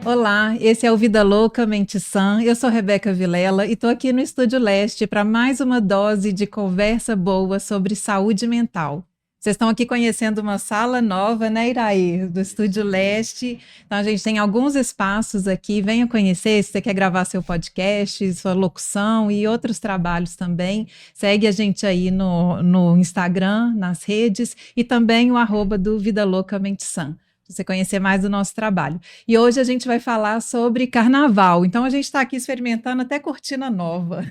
Olá, esse é o Vida Louca, Mente Sã. Eu sou Rebeca Vilela e estou aqui no Estúdio Leste para mais uma dose de conversa boa sobre saúde mental. Vocês estão aqui conhecendo uma sala nova, né, Iraí? Do Estúdio Leste. Então, a gente tem alguns espaços aqui. Venha conhecer se você quer gravar seu podcast, sua locução e outros trabalhos também. Segue a gente aí no Instagram, nas redes e também o @ do Vida Louca, Mente Sã, para você conhecer mais do nosso trabalho. E hoje a gente vai falar sobre carnaval. Então a gente está aqui experimentando até cortina nova,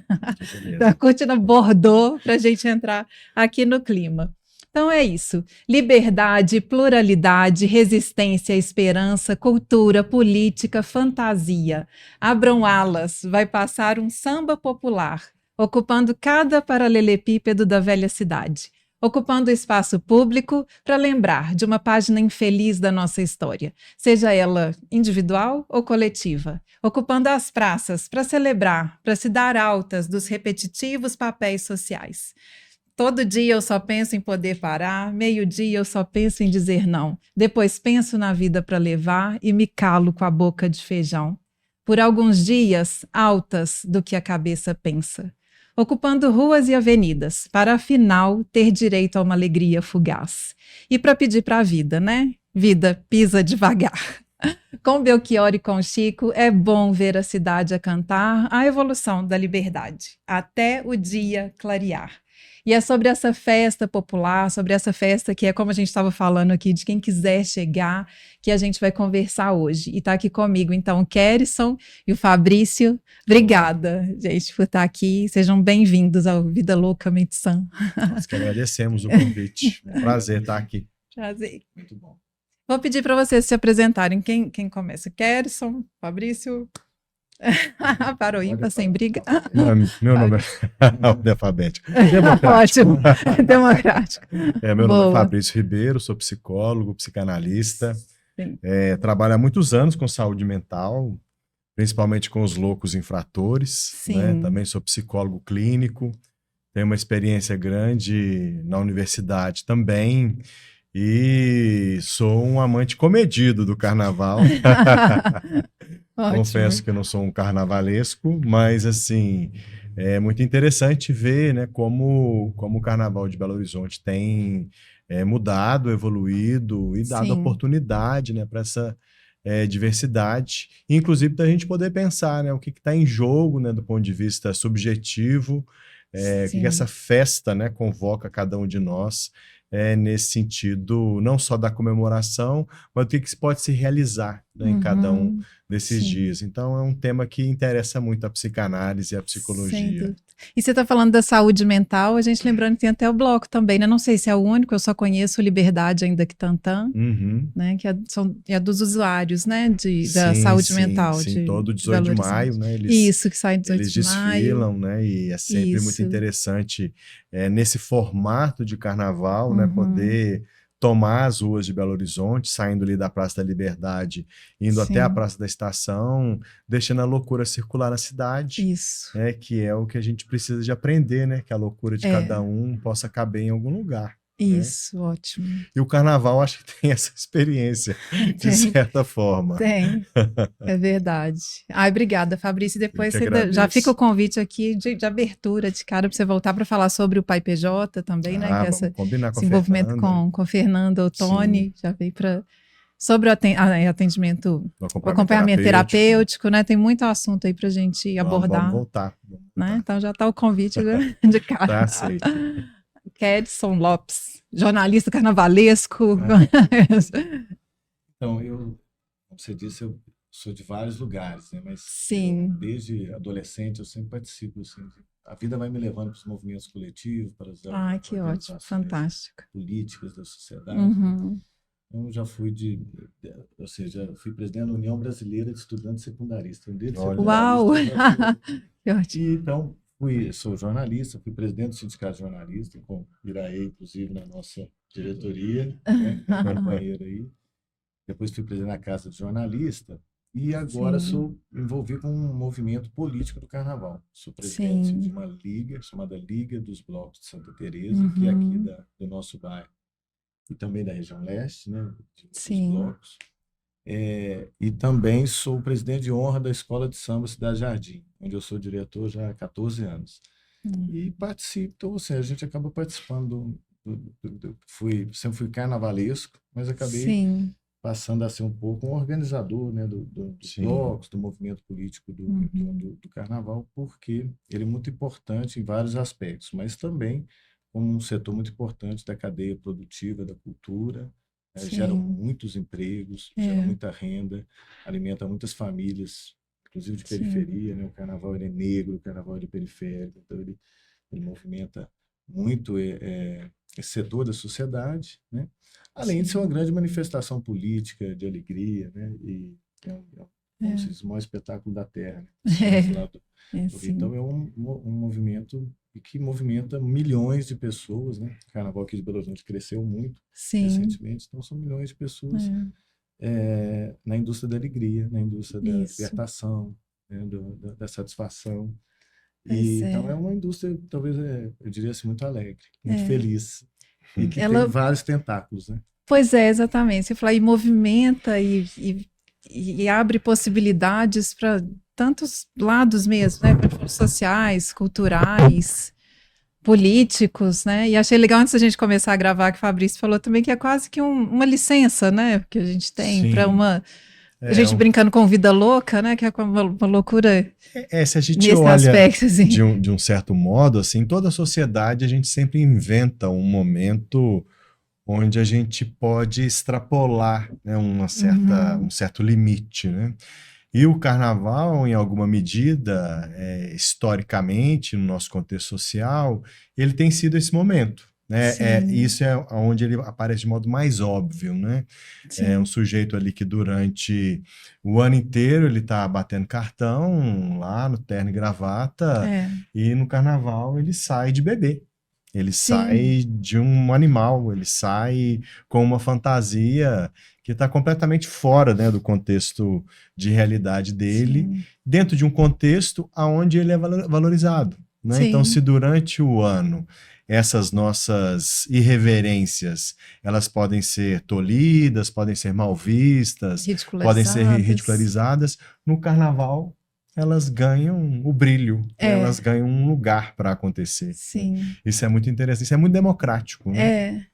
da cortina bordô, para a gente entrar aqui no clima. Então é isso. Liberdade, pluralidade, resistência, esperança, cultura, política, fantasia. Abram alas, vai passar um samba popular, ocupando cada paralelepípedo da velha cidade, ocupando o espaço público para lembrar de uma página infeliz da nossa história, seja ela individual ou coletiva, ocupando as praças para celebrar, para se dar altas dos repetitivos papéis sociais. Todo dia eu só penso em poder parar, meio-dia eu só penso em dizer não, depois penso na vida para levar e me calo com a boca de feijão. Por alguns dias, altas do que a cabeça pensa, ocupando ruas e avenidas, para afinal ter direito a uma alegria fugaz. E para pedir para a vida, né? Vida, pisa devagar. Com Belchior e com Chico, é bom ver a cidade a cantar a evolução da liberdade, até o dia clarear. E é sobre essa festa popular, sobre essa festa que é como a gente estava falando aqui, de quem quiser chegar, que a gente vai conversar hoje. E está aqui comigo, então, o Kerisson e o Fabrício. Obrigada, gente, por estar aqui. Sejam bem-vindos ao Vida Louca, Mente Sã. Nós que agradecemos o convite. Prazer estar aqui. Prazer. Muito bom. Vou pedir para vocês se apresentarem. Quem começa? Kerisson, Fabrício? Para o ímpar, sem briga. Meu nome é alfabético. Democrático. Ótimo, democrático. Meu nome é Fabrício Ribeiro, sou psicólogo, psicanalista. Trabalho há muitos anos com saúde mental, principalmente com os loucos infratores. Né? Também sou psicólogo clínico, tenho uma experiência grande na universidade também. E sou um amante comedido do carnaval. Confesso que eu não sou um carnavalesco, mas assim, é muito interessante ver, né, como o Carnaval de Belo Horizonte tem mudado, evoluído e dado oportunidade, né, para essa diversidade. Inclusive da gente poder pensar, né, o que está em jogo, né, do ponto de vista subjetivo, o que essa festa, né, convoca cada um de nós. Nesse sentido, não só da comemoração, mas o que se pode se realizar, né, em cada um desses dias. Então, é um tema que interessa muito a psicanálise e a psicologia. E você está falando da saúde mental, a gente lembrando que tem até o bloco também, né? Não sei se é o único, eu só conheço Liberdade Ainda Que Tantã, né? Que é dos usuários, né? Da saúde mental. Sim, todo 18 de maio, né? Isso, que sai 18 de maio. Eles desfilam, né? E é sempre muito interessante nesse formato de carnaval, né? Poder tomar as ruas de Belo Horizonte, saindo ali da Praça da Liberdade, indo até a Praça da Estação, deixando a loucura circular na cidade. Isso. Que é o que a gente precisa de aprender, né? Que a loucura de cada um possa caber em algum lugar. Isso, né? Ótimo. E o carnaval acho que tem essa experiência, de certa forma. Tem, é verdade. Ai, obrigada, Fabrício. E depois já fica o convite aqui de abertura de cara para você voltar para falar sobre o Pai PJ também, né? Que vamos combinar com esse envolvimento com Fernando Ottoni, já veio para... Sobre o atendimento, o acompanhamento terapêutico, né? Tem muito assunto aí para a gente abordar. Vamos voltar. Né? Então já está o convite de cara. Tá aceito. Kerisson Lopes, jornalista carnavalesco. Então, como você disse, eu sou de vários lugares, né? Mas desde adolescente eu sempre participo. Assim, a vida vai me levando para os movimentos coletivos, para as que ótimo, fantástico. Políticas da sociedade. Eu já fui fui presidente da União Brasileira de Estudantes Secundaristas. Uau! Que ótimo. Então, sou jornalista, fui presidente do Sindicato de Jornalistas, com Iraí, inclusive, na nossa diretoria, né, companheiro aí. Depois fui presidente da Casa de Jornalista e agora sou envolvido com um movimento político do Carnaval. Sou presidente de uma liga chamada Liga dos Blocos de Santa Teresa, que é aqui do nosso bairro. E também da região leste, né? Dos blocos. E também sou o presidente de honra da Escola de Samba Cidade Jardim, onde eu sou diretor já há 14 anos. E participo, então, assim, a gente acaba participando sempre fui carnavalesco, mas acabei Sim, passando a ser um pouco um organizador, né, dos Sim. blocos, do movimento político do carnaval, porque ele é muito importante em vários aspectos, mas também como um setor muito importante da cadeia produtiva da cultura, gera sim. muitos empregos, gera muita renda, alimenta muitas famílias, inclusive de Sim. periferia, né? O carnaval ele é negro, o carnaval ele é periférico, então ele movimenta muito esse setor da sociedade, né? Além de ser uma grande manifestação política, de alegria, né? E como se diz, o maior espetáculo da Terra, né? Lá do Rio. sim. Então é um movimento que movimenta milhões de pessoas, né? O carnaval aqui de Belo Horizonte cresceu muito Sim. recentemente, então são milhões de pessoas na indústria da alegria, na indústria da libertação, né? Da satisfação. Então é uma indústria, talvez, eu diria assim, muito alegre, muito feliz. E que tem vários tentáculos, né? Pois é, exatamente. Você fala, e movimenta e abre possibilidades para tantos lados mesmo, né? Sociais, culturais, políticos, né? E achei legal antes da gente começar a gravar que o Fabrício falou também que é quase que uma licença, né? Que a gente tem para a gente brincando com vida louca, né? Que é uma loucura. Se a gente nesse olha aspecto, assim. de um certo modo, assim, toda a sociedade a gente sempre inventa um momento onde a gente pode extrapolar, né, um certo limite, né? E o carnaval, em alguma medida, historicamente, no nosso contexto social, ele tem sido esse momento. Né? Isso é onde ele aparece de modo mais óbvio, né? É um sujeito ali que durante o ano inteiro ele está batendo cartão lá no terno e gravata, e no carnaval ele sai de bebê. Ele sai de um animal, ele sai com uma fantasia que está completamente fora, né, do contexto de realidade dele, dentro de um contexto onde ele é valorizado. Né? Então, se durante o ano essas nossas irreverências, elas podem ser tolhidas, podem ser mal vistas, podem ser ridicularizadas, no carnaval elas ganham o brilho, elas ganham um lugar para acontecer. Sim. Isso é muito interessante, isso é muito democrático. Né?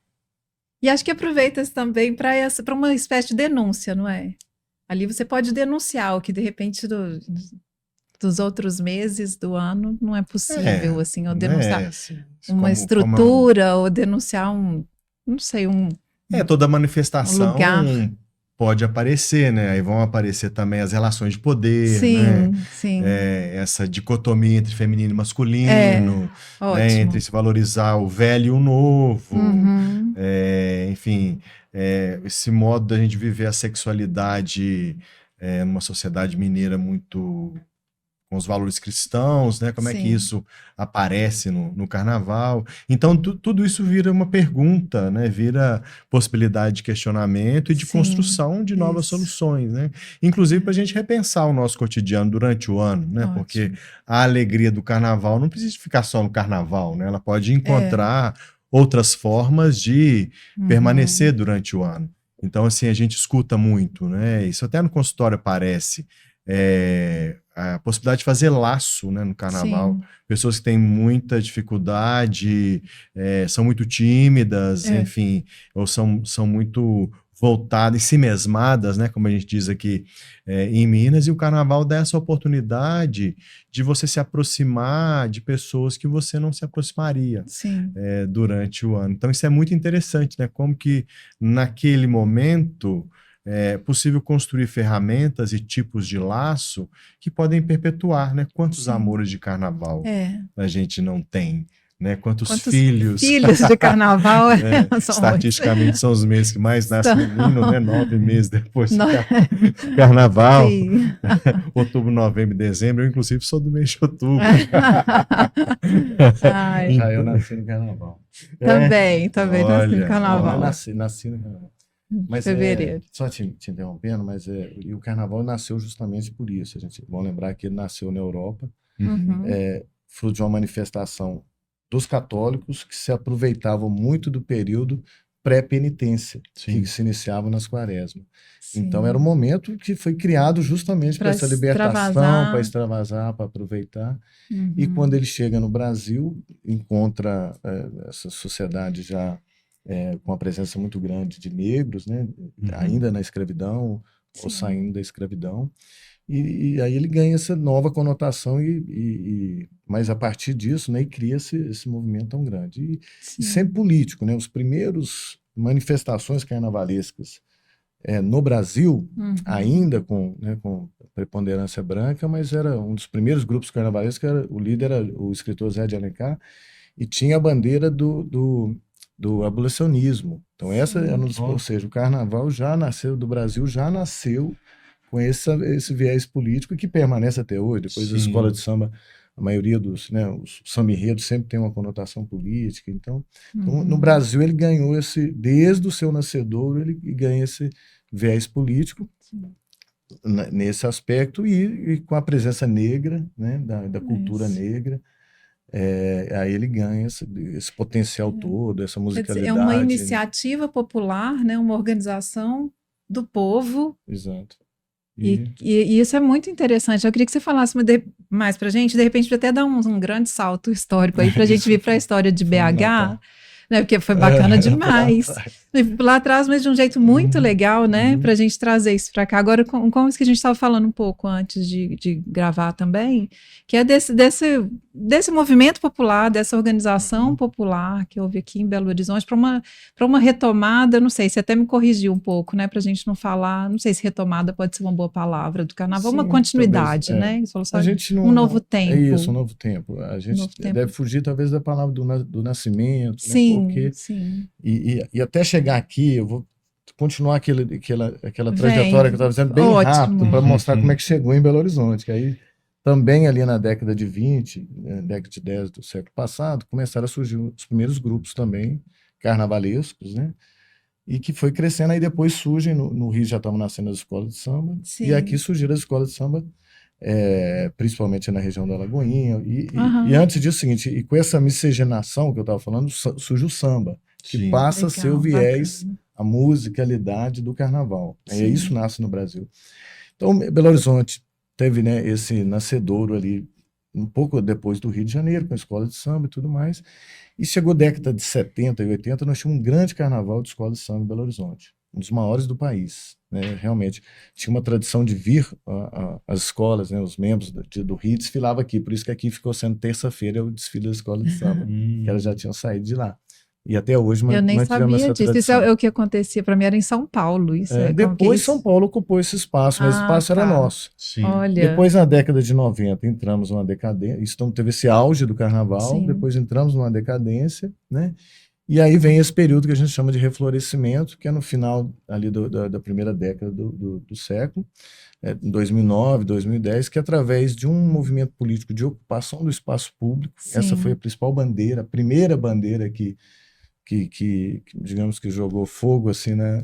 E acho que aproveita-se também para uma espécie de denúncia, não é? Ali você pode denunciar o que de repente dos outros meses do ano não é possível, assim, ou denunciar uma estrutura, ou denunciar não sei, toda manifestação lugar. Pode aparecer, né? Aí vão aparecer também as relações de poder, né? Essa dicotomia entre feminino e masculino, né? Entre se valorizar o velho e o novo, enfim, esse modo da gente viver a sexualidade numa sociedade mineira muito com os valores cristãos, né? Como é que isso aparece no carnaval? Então, tudo isso vira uma pergunta, né? Vira possibilidade de questionamento e de construção de novas soluções, né? Inclusive para a gente repensar o nosso cotidiano durante o ano, né? Porque a alegria do carnaval não precisa ficar só no carnaval, né? Ela pode encontrar outras formas de permanecer durante o ano. Então, assim, a gente escuta muito, né? Isso até no consultório aparece. A possibilidade de fazer laço, né, no carnaval. Pessoas que têm muita dificuldade, são muito tímidas, enfim, ou são muito voltadas e si mesmadas, né, como a gente diz aqui em Minas, e o carnaval dá essa oportunidade de você se aproximar de pessoas que você não se aproximaria durante o ano. Então isso é muito interessante, né, como que naquele momento é possível construir ferramentas e tipos de laço que podem perpetuar, né? Quantos amores de carnaval a gente não tem, né? Quantos filhos de carnaval estatisticamente são os meses que mais nasce menino, né? 9 meses depois do carnaval. Outubro, novembro e dezembro. Eu, inclusive, sou do mês de outubro. Já eu nasci no carnaval. Também nasci no carnaval. Nasci no carnaval. Mas fevereiro. Só te interrompendo, mas e o carnaval nasceu justamente por isso. A gente vamos lembrar que ele nasceu na Europa, fruto de uma manifestação dos católicos que se aproveitavam muito do período pré-penitência, Sim. que se iniciava nas quaresmas. Sim. Então era um momento que foi criado justamente para essa libertação, para extravasar, para aproveitar. E quando ele chega no Brasil, encontra essa sociedade já com uma presença muito grande de negros, né? Ainda na escravidão, ou saindo da escravidão. E aí ele ganha essa nova conotação, mas a partir disso, né, e cria esse movimento tão grande. E sempre político, né? Os primeiros manifestações carnavalescas no Brasil, ainda com preponderância branca, mas era um dos primeiros grupos carnavalescos, o líder era o escritor Zé de Alencar, e tinha a bandeira do abolicionismo. Então essa era ou seja, o carnaval já nasceu do Brasil, já nasceu com esse viés político que permanece até hoje. Depois da escola de samba, a maioria dos os samba-enredos sempre tem uma conotação política. Então, no Brasil ele ganhou desde o seu nascedouro, ele ganha esse viés político nesse aspecto e com a presença negra, né, da cultura negra. Aí ele ganha esse potencial todo, essa musicalidade. É uma iniciativa popular, né, uma organização do povo. Exato. E isso é muito interessante. Eu queria que você falasse mais para a gente, de repente, até dar um grande salto histórico aí, para a gente vir para a história de BH, né, porque foi bacana demais. Lá atrás, mas de um jeito muito legal, né, para a gente trazer isso para cá. Agora, como isso que a gente estava falando um pouco antes de gravar também, que é desse movimento popular, dessa organização popular que houve aqui em Belo Horizonte, para uma retomada, não sei, você até me corrigiu um pouco, né, para a gente não falar, não sei se retomada pode ser uma boa palavra do carnaval, uma continuidade, talvez, né? A gente não, um novo tempo. É isso, um novo tempo. A gente deve fugir talvez da palavra do nascimento, sim, né? Porque, sim. E até chegar aqui, eu vou continuar aquela trajetória que eu estava dizendo bem rápido para mostrar como é que chegou em Belo Horizonte, que aí também ali na década de 20, década de 10 do século passado, começaram a surgir os primeiros grupos também carnavalescos, né? E que foi crescendo, aí depois surgem, no Rio já estavam nascendo as escolas de samba, e aqui surgiram as escolas de samba, principalmente na região da Lagoinha, e antes disso, o seguinte, e com essa miscigenação que eu estava falando, surge o samba, que passa a ser o viés, a musicalidade do carnaval. E isso nasce no Brasil. Então, Belo Horizonte teve, né, esse nascedouro ali, um pouco depois do Rio de Janeiro, com a escola de samba e tudo mais, e chegou a década de 70 e 80, nós tínhamos um grande carnaval de escola de samba em Belo Horizonte, um dos maiores do país, né? Realmente tinha uma tradição de vir as escolas, né, os membros do Rio desfilavam aqui, por isso que aqui ficou sendo terça-feira o desfile da escola de samba, que elas já tinham saído de lá. E até hoje eu nem sabia essa disso. Isso é o que acontecia para mim, era em São Paulo. Depois São Paulo ocupou esse espaço, mas o espaço era nosso. Sim. Olha. Depois, na década de 90, entramos numa decadência. Então, teve esse auge do carnaval, depois entramos numa decadência, né? E aí vem esse período que a gente chama de reflorescimento, que é no final ali da primeira década do século, 2009, 2010, que através de um movimento político de ocupação do espaço público, essa foi a principal bandeira, a primeira bandeira que digamos que jogou fogo assim, né,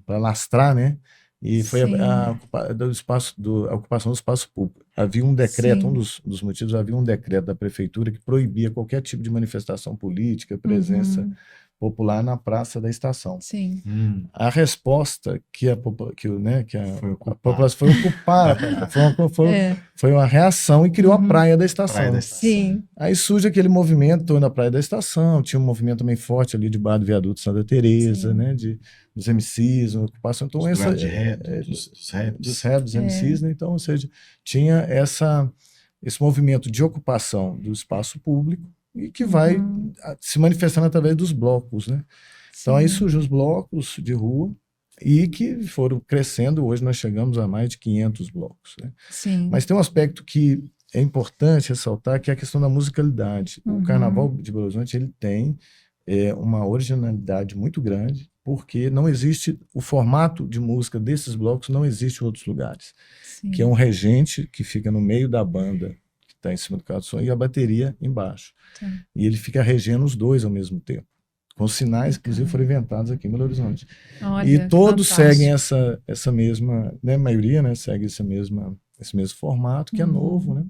para lastrar, né? E foi a ocupação do espaço público. Havia um decreto, um dos motivos, havia um decreto da prefeitura que proibia qualquer tipo de manifestação política, presença popular na Praça da Estação. Sim. A resposta que a população foi ocupada, foi uma reação e criou a Praia da Estação. Sim. Aí surge aquele movimento na Praia da Estação, tinha um movimento também forte ali debaixo do viaduto Santa Teresa, né, dos MCs, uma ocupação. Então, dos raps, MCs, né? Então, ou seja, tinha esse movimento de ocupação do espaço público e que vai se manifestando através dos blocos, né? Então aí surgem os blocos de rua e que foram crescendo. Hoje nós chegamos a mais de 500 blocos, né? Sim. Mas tem um aspecto que é importante ressaltar, que é a questão da musicalidade. O Carnaval de Belo Horizonte, ele tem uma originalidade muito grande, porque não existe o formato de música desses blocos, não existe em outros lugares. Sim. Que é um regente que fica no meio da banda, está em cima do carro de som, e a bateria embaixo. E ele fica regendo os dois ao mesmo tempo. Com sinais, inclusive, foram inventados aqui em Belo Horizonte. Olha, e todos fantástico. seguem essa mesma, né, a maioria, né, segue esse mesmo formato, que é novo, né?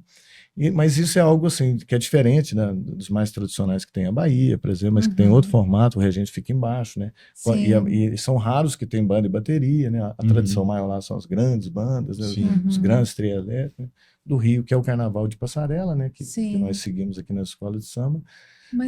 Mas isso é algo assim que é diferente, né, dos mais tradicionais que tem a Bahia, por exemplo, mas que tem outro formato, o regente fica embaixo, né? E são raros que tem banda e bateria, né? A tradição maior lá são as grandes bandas, né? Os grandes trios elétricos, né? Do Rio, que é o Carnaval de Passarela, né? Que nós seguimos aqui na escola de samba.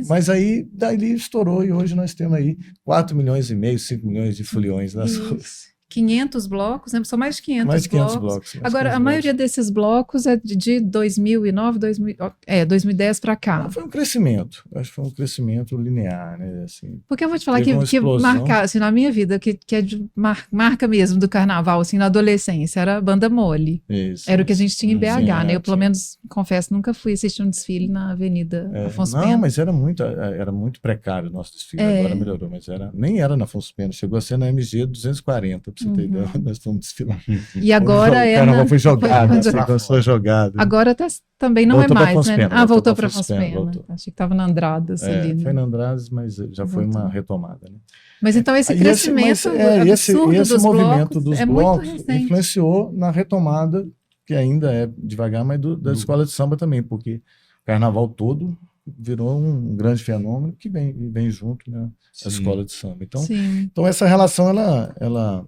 Mas aí, dali estourou e hoje nós temos aí 4,5 milhões, 5 milhões de foliões nas ruas. 500 blocos, né? São mais de 500 mais de 500 blocos. blocos. Agora, a maioria desses blocos é de 2009, 2010 para cá. Foi um crescimento, acho que foi um crescimento linear, né? Assim, porque eu vou te falar que marcar, assim, na minha vida, que é de marca mesmo do carnaval, assim, na adolescência, era a Banda Mole. Isso, era o que a gente tinha em BH, sim, né? Eu, pelo menos, confesso, nunca fui assistir um desfile na Avenida Afonso Pena. Não, mas era muito precário o nosso desfile, agora melhorou, mas nem era na Afonso Pena, chegou a ser na MG 240, pra você ter ideia. Nós fomos desfilar. E agora o carnaval foi jogado, foi jogado. Agora também não voltou é mais, né? Pena, voltou para Afonso Pena. Achei que estava na Andradas ali. Né? Foi na Andradas, mas já foi uma retomada. Né? Mas então esse crescimento absurdo esse movimento dos blocos blocos influenciou na retomada, que ainda é devagar, mas da escola de samba também, porque o carnaval todo virou um grande fenômeno que vem junto, né, a escola de samba. Então essa relação ela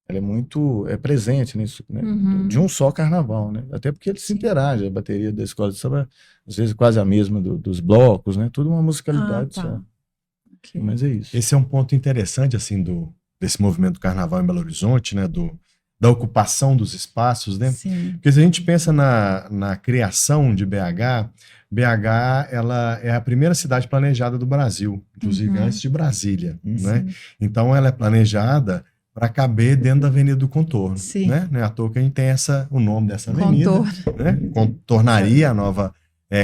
é muito presente nisso, né? De um só carnaval, né? Até porque ele se interage, a bateria da escola de samba às vezes quase a mesma dos blocos, né? Tudo uma musicalidade só. Okay. Mas é isso. Esse é um ponto interessante assim desse movimento do carnaval em Belo Horizonte, né? Da ocupação dos espaços, né? Sim. Porque se a gente pensa na criação de BH ela é a primeira cidade planejada do Brasil, inclusive antes de Brasília, né? Então ela é planejada para caber dentro da Avenida do Contorno, né? Não é à toa que a gente tem o nome dessa avenida, né? Contornaria a nova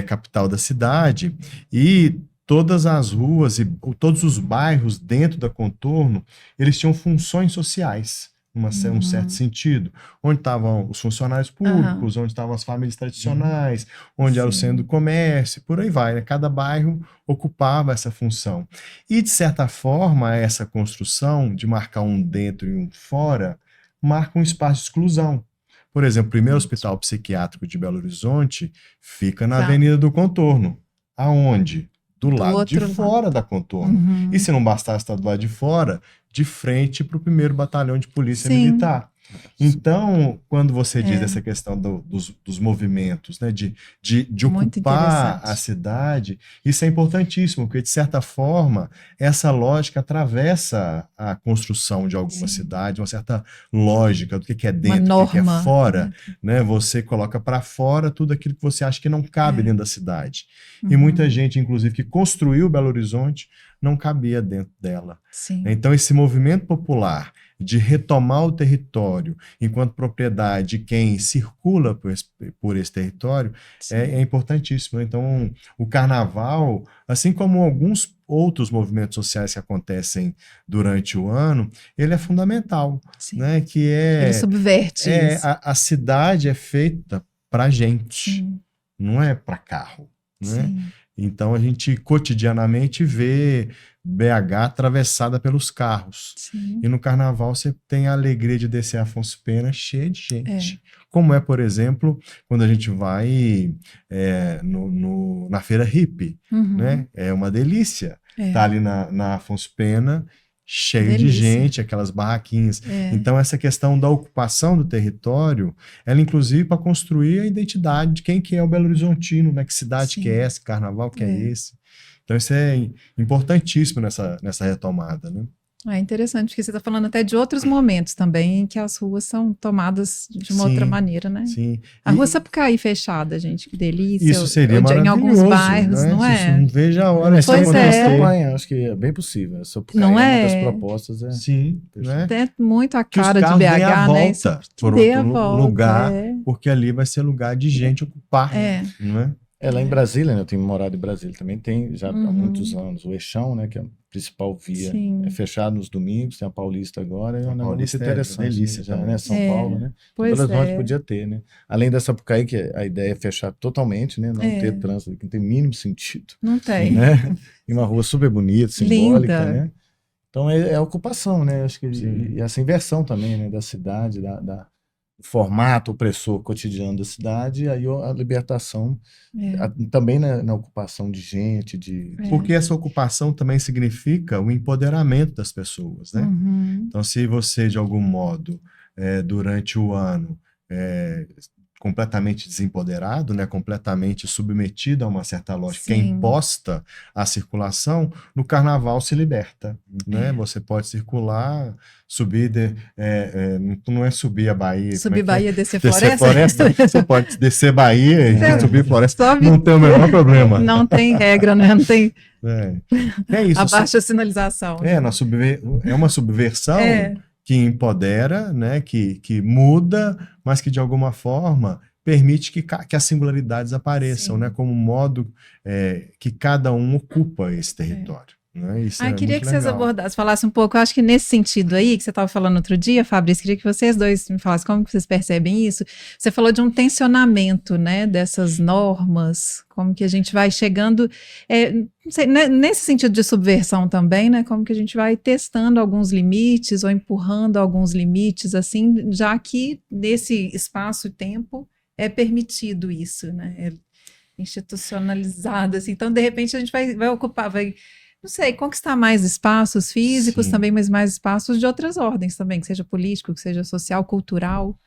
capital da cidade, e todas as ruas e todos os bairros dentro da Contorno, eles tinham funções sociais, um certo sentido, onde estavam os funcionários públicos, onde estavam as famílias tradicionais, onde era o centro do comércio, por aí vai, né? Cada bairro ocupava essa função. E, de certa forma, essa construção de marcar um dentro e um fora, marca um espaço de exclusão. Por exemplo, o primeiro hospital psiquiátrico de Belo Horizonte fica na Avenida do Contorno. Aonde? Do lado de fora da Contorno. E se não bastasse estar do lado de fora, de frente para o 1º Batalhão de Polícia Militar. Então, quando você diz essa questão dos movimentos, né, de ocupar a cidade, isso é importantíssimo, porque, de certa forma, essa lógica atravessa a construção de alguma cidade, uma certa lógica do que é dentro, do que é fora. Né? Você coloca para fora tudo aquilo que você acha que não cabe dentro da cidade. E muita gente, inclusive, que construiu Belo Horizonte, não cabia dentro dela. Então, esse movimento popular de retomar o território enquanto propriedade de quem circula por esse território é importantíssimo. Então, o carnaval, assim como alguns outros movimentos sociais que acontecem durante o ano, ele é fundamental. Né? Ele subverte isso. A cidade é feita para gente, não é para carro. Né? Então, a gente cotidianamente vê BH atravessada pelos carros. E no carnaval você tem a alegria de descer a Afonso Pena cheia de gente. Como por exemplo, quando a gente vai na Feira Hippie. Né? É uma delícia. Tá ali na Afonso Pena, cheio de gente, aquelas barraquinhas. Então, essa questão da ocupação do território, ela inclusive para construir a identidade de quem que é o Belo Horizontino, né? Que cidade que é essa, que carnaval que é esse. Então, isso é importantíssimo nessa retomada, né? É interessante, porque você está falando até de outros momentos também em que as ruas são tomadas de uma outra maneira, né? A rua Sapucaí fechada, gente, que delícia. Isso seria maravilhoso. Em alguns bairros, né? não é? Não vejo a hora. Pois é. Acho que é bem possível. Sapucaí não é uma das propostas. Sim. Né? É muito a cara de BH, né? Volta por outro lugar, porque ali vai ser lugar de gente ocupar. Não é? Lá em Brasília, né? Eu tenho morado em Brasília, também tem já há muitos anos o Eixão, né? Que é a principal via, é fechado nos domingos, tem a Paulista agora, é um negócio muito interessante, delícia, já, né? São Paulo, né? Pois Belo Horizonte podia ter, né? Além da Sapucaí, que a ideia é fechar totalmente, né? Não ter trânsito, que não tem mínimo sentido. Não tem. Né? E uma rua super bonita, simbólica, né? Então é a ocupação, né? Acho que e essa inversão também, né? Da cidade, formato opressor cotidiano da cidade, e aí a libertação também na ocupação de gente, Porque essa ocupação também significa o empoderamento das pessoas, né? Uhum. Então, se você, de algum modo, durante o ano, completamente desempoderado, né, completamente submetido a uma certa lógica que é Sim. imposta à circulação, no carnaval se liberta, né? Você pode circular, subir, não é subir a Bahia. Subir como é que Bahia, descer Descer floresta. floresta, você pode descer Bahia e subir floresta, Sobe- não tem o menor problema. Não tem regra, né? Não tem É isso. abaixa a sinalização. É uma subversão que empodera, né, que muda, mas que de alguma forma permite que as singularidades apareçam, né, como modo que cada um ocupa esse território. Né? Isso Queria muito que vocês legal. falassem um pouco, eu acho que nesse sentido aí, que você estava falando outro dia, Fabrício, queria que vocês dois me falassem como vocês percebem isso. Você falou de um tensionamento, né, dessas normas, como que a gente vai chegando, não sei, né, nesse sentido de subversão também, né, como que a gente vai testando alguns limites ou empurrando alguns limites, assim, já que nesse espaço e tempo é permitido isso, né, é institucionalizado, assim, então de repente a gente vai ocupar, não sei, conquistar mais espaços físicos também, mas mais espaços de outras ordens também, que seja político, que seja social, cultural.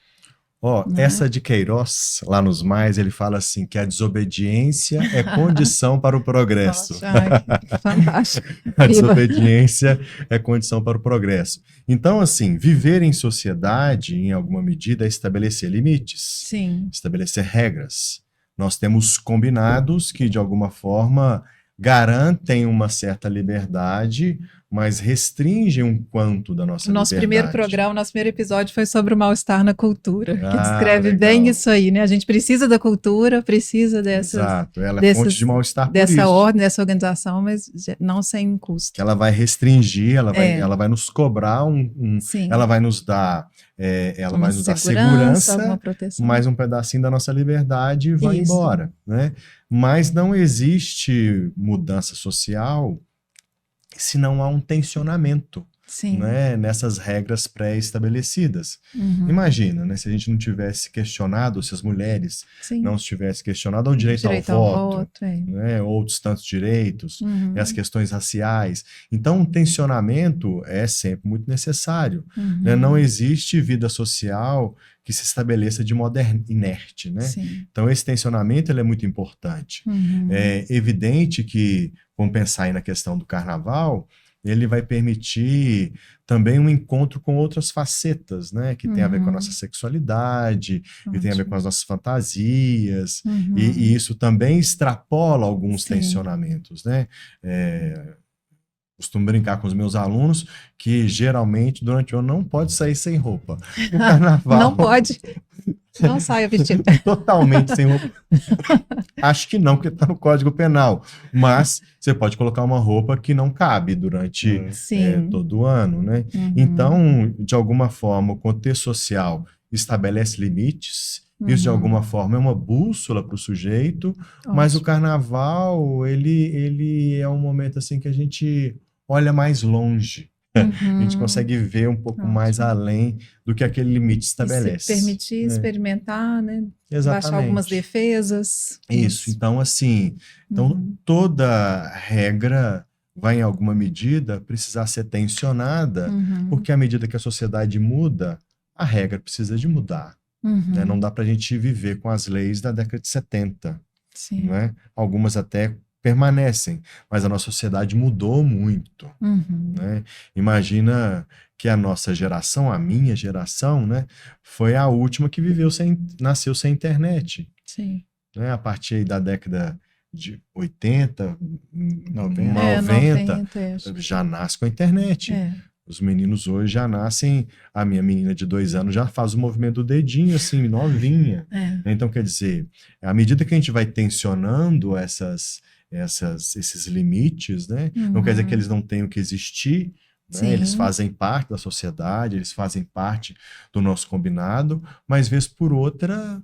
Essa de Queiroz, lá nos Mais, ele fala assim, que a desobediência é condição para o progresso. Nossa, fantástico. A desobediência é condição para o progresso. Então, assim, viver em sociedade, em alguma medida, é estabelecer limites, Sim. estabelecer regras. Nós temos combinados que, de alguma forma, garantem uma certa liberdade, mas restringem um quanto da nossa liberdade. Nosso primeiro programa, nosso primeiro episódio foi sobre o mal-estar na cultura, que descreve legal. bem isso aí, né? A gente precisa da cultura, precisa dessas... Exato, ela é fonte de mal-estar por dessa isso. ordem, dessa organização, mas não sem custo. Que ela vai restringir, ela vai nos cobrar ela vai nos dar... ela vai nos dar segurança, mais um pedacinho da nossa liberdade e vai embora, né? Mas não existe mudança social se não há um tensionamento, né, nessas regras pré-estabelecidas. Imagina, né, se a gente não tivesse questionado, se as mulheres não tivessem questionado o direito ao voto, né, outros tantos direitos, e as questões raciais. Então, um tensionamento é sempre muito necessário. Né? Não existe vida social que se estabeleça de modo inerte, né? Então, esse tensionamento ele é muito importante. É evidente que, vamos pensar aí na questão do carnaval, ele vai permitir também um encontro com outras facetas, né? Que tem a ver com a nossa sexualidade, que tem a ver com as nossas fantasias, e isso também extrapola alguns tensionamentos, né? Costumo brincar com os meus alunos que geralmente durante o ano não pode sair sem roupa. No carnaval... Não pode. Não saia vestido. Totalmente sem roupa. Acho que não, porque está no Código Penal. Mas você pode colocar uma roupa que não cabe durante todo o ano, né? Então, de alguma forma, o contexto social estabelece limites. Isso, de alguma forma, é uma bússola para o sujeito. Mas o carnaval, ele é um momento assim que a gente olha mais longe. A gente consegue ver um pouco mais além do que aquele limite estabelece. E se permitir experimentar, né? Exatamente. Baixar algumas defesas. Isso. Então, assim, toda regra vai, em alguma medida, precisar ser tensionada, porque à medida que a sociedade muda, a regra precisa de mudar. Né? Não dá para a gente viver com as leis da década de 70. Né? Algumas até permanecem, mas a nossa sociedade mudou muito. Né? Imagina que a nossa geração, a minha geração, né, foi a última que nasceu sem internet. Né? A partir da década de 80, 90 já nasce com a internet. Os meninos hoje já nascem, a minha menina de 2 anos já faz o movimento do dedinho, assim, novinha. Então, quer dizer, à medida que a gente vai tensionando esses limites, né? Não quer dizer que eles não tenham que existir, né? Eles fazem parte da sociedade, eles fazem parte do nosso combinado, mas vez por outra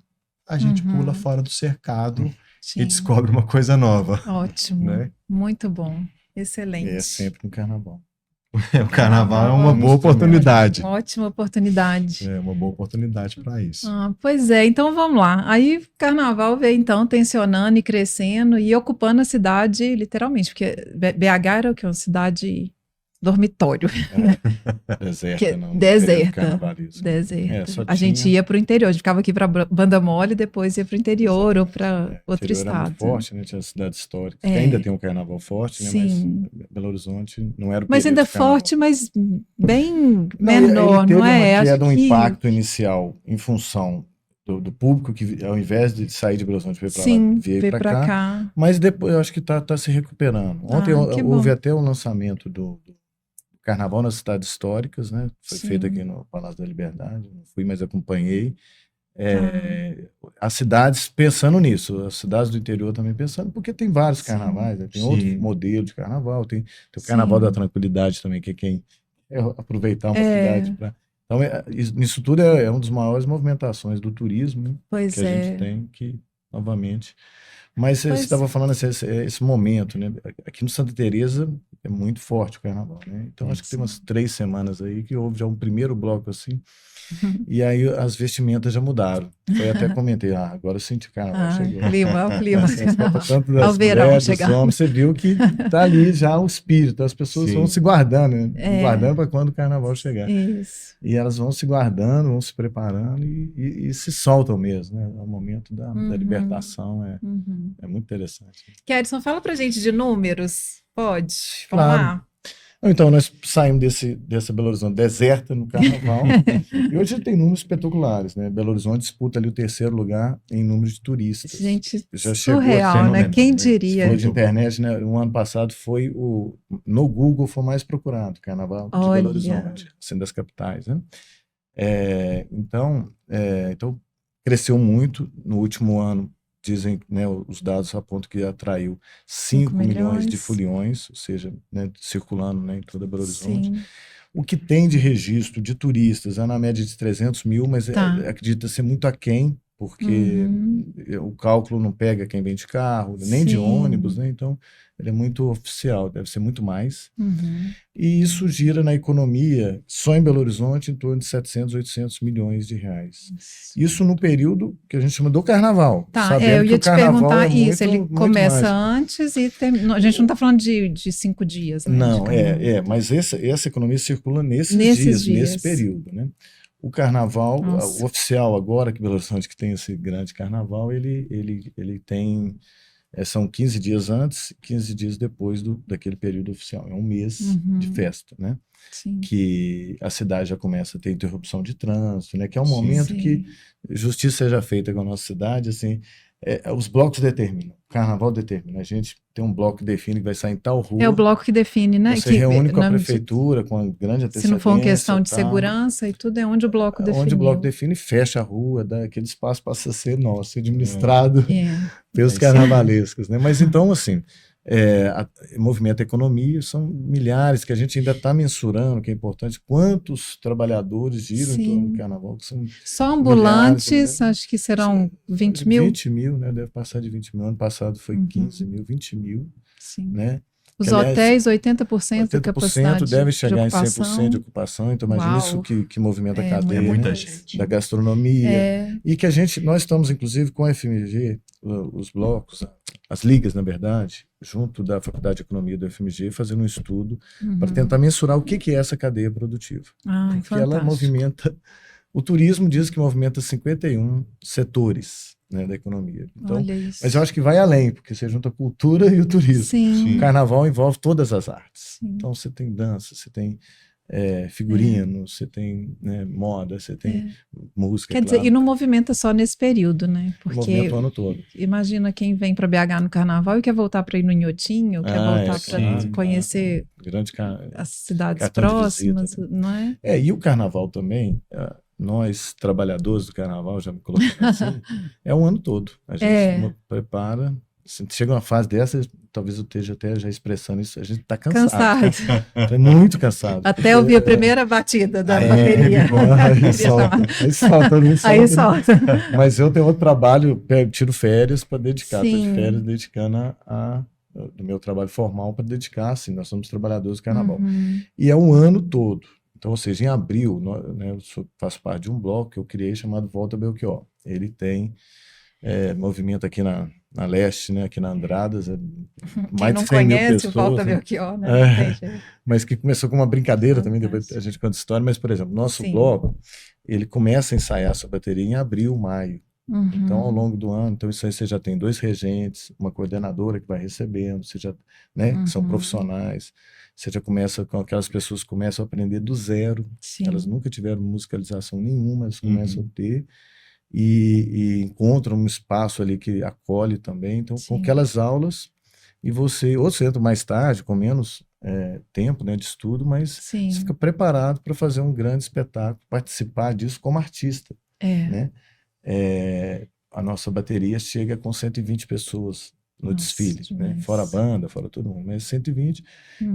a gente pula fora do cercado e descobre uma coisa nova. Ótimo, né? Muito bom, excelente. É sempre no carnaval. O carnaval é uma boa oportunidade. Ótima oportunidade. É uma boa oportunidade para isso. Pois é, então vamos lá. Aí o carnaval veio então tensionando e crescendo e ocupando a cidade literalmente, porque BH era o que? Uma cidade dormitório. Deserta, não. Deserta. Só A gente ia para o interior, a gente ficava aqui para Banda Mole e depois ia para o interior ou para outro estado. Era muito forte, né? Tinha a cidade histórica. Que ainda tem um carnaval forte, né? Sim. Mas Belo Horizonte não era o Mas ainda forte, mas bem menor, não é? Ele teve um que... impacto inicial em função do público que, ao invés de sair de Belo Horizonte, veio para lá, veio para cá. Mas depois eu acho que está se recuperando. Ontem houve até um lançamento do Carnaval nas cidades históricas, né? Foi feito aqui no Palácio da Liberdade. Não fui, mas acompanhei. As cidades pensando nisso, as cidades do interior também pensando, porque tem vários carnavais, né? Tem outro modelo de carnaval, tem o Carnaval da Tranquilidade também, que é quem aproveitar uma cidade para... Então, isso tudo é uma das maiores movimentações do turismo, né? Que a gente tem que, novamente... Mas você estava falando esse momento, né? Aqui no Santa Teresa é muito forte o carnaval, né? Então acho que tem umas 3 semanas aí que houve já um primeiro bloco assim, e aí as vestimentas já mudaram. Eu até comentei, agora eu senti o carnaval chegou. O clima. Tanto das mulheres, dos homens, você viu que tá ali já o espírito, as pessoas vão se guardando, né? Guardando para quando o carnaval chegar. Isso. E elas vão se guardando, vão se preparando e se soltam mesmo, né? É o momento da libertação, é muito interessante. Kedson, fala pra gente de números, pode? Vamos Claro. lá. Então, nós saímos dessa Belo Horizonte deserta no carnaval e hoje tem números espetaculares, né? Belo Horizonte disputa ali o 3º lugar em número de turistas. Gente, já surreal, né? Quem diria? Falou de internet, né? No ano passado no Google foi mais procurado o carnaval de Belo Horizonte, sendo das capitais, né? Então cresceu muito no último ano. Dizem, né, os dados apontam que atraiu 5 milhões de foliões, ou seja, né, circulando, né, em toda Belo Horizonte. Sim. O que tem de registro de turistas é na média de 300 mil, mas acredita ser muito aquém, porque o cálculo não pega quem vem de carro, nem de ônibus, né? Então ele é muito oficial, deve ser muito mais. E isso gira na economia, só em Belo Horizonte, em torno de 700, 800 milhões de reais. Isso no período que a gente chama do carnaval. Eu ia te perguntar isso, ele começa antes e a gente não está falando de 5 dias, né? Não, mas essa economia circula nesses dias, nesse período, né? O carnaval, o oficial agora, que Belo Horizonte que tem esse grande carnaval, ele tem... são 15 dias antes, 15 dias depois daquele período oficial. É um mês de festa, né? Sim. Que a cidade já começa a ter interrupção de trânsito, né? Que é um momento que justiça seja feita com a nossa cidade, assim... os blocos determinam, o carnaval determina. A gente tem um bloco que define que vai sair em tal rua. É o bloco que define, né? Você reúne com a prefeitura, com a grande antecedência. Se não for uma questão de segurança e tudo, é onde o bloco define. Onde o bloco define, fecha a rua, aquele espaço passa a ser nosso, administrado pelos carnavalescos, né? Mas então, assim, movimenta a economia, são milhares que a gente ainda está mensurando, que é importante, quantos trabalhadores giram em torno do carnaval, que são só ambulantes, milhares, né? Acho que serão 20 mil. 20 mil, né? Deve passar de 20 mil. Ano passado foi 15 mil, 20 mil, né? Os hotéis, 80% da capacidade deve chegar de em 100% de ocupação, então imagina isso que movimenta a cadeia, muita gente. Da gastronomia. E que nós estamos, inclusive, com a FMG, os blocos, as ligas, na verdade, junto da Faculdade de Economia do FMG, fazendo um estudo para tentar mensurar o que é essa cadeia produtiva. Porque fantástico. Ela movimenta... O turismo diz que movimenta 51 setores, né, da economia. Então, mas eu acho que vai além, porque você junta a cultura e o turismo. Sim. O carnaval envolve todas as artes. Sim. Então você tem dança, você tem figurino, você tem, né, moda, você tem música. Quer dizer, e não movimenta só nesse período, né? Porque movimenta o ano todo. Imagina quem vem para BH no carnaval e quer voltar para ir no Inhotinho, quer voltar para conhecer as cidades próximas, visita, né? Não é? E o carnaval também... Nós, trabalhadores do carnaval, já me colocando assim, é um ano todo. A gente prepara, chega uma fase dessa, talvez eu esteja até já expressando isso, a gente está cansado. É muito cansado. Até ouvir a primeira batida da bateria. Aí solta. Mas eu tenho outro trabalho, tiro férias para dedicar, estou de férias dedicando a do meu trabalho formal para dedicar, assim, nós somos trabalhadores do carnaval. E é um ano todo. Então, ou seja, em abril, né, eu faço parte de um bloco que eu criei chamado Volta Belchior. Ele tem movimento aqui na Leste, né, aqui na Andradas, mais de 100 mil pessoas. O Volta Belchior, né? Mas que começou com uma brincadeira também, depois a gente conta história, mas, por exemplo, nosso bloco, ele começa a ensaiar sua bateria em abril, maio. Então, ao longo do ano, então isso aí você já tem 2 regentes, uma coordenadora que vai recebendo, você já, né, que são profissionais, você já começa com aquelas pessoas que começam a aprender do zero, elas nunca tiveram musicalização nenhuma, elas começam a ter, e encontram um espaço ali que acolhe também, então com aquelas aulas, e você entra mais tarde, com menos tempo, né, de estudo, mas você fica preparado para fazer um grande espetáculo, participar disso como artista, né? A nossa bateria chega com 120 pessoas no desfile, né? Fora a banda, fora todo mundo, mas 120,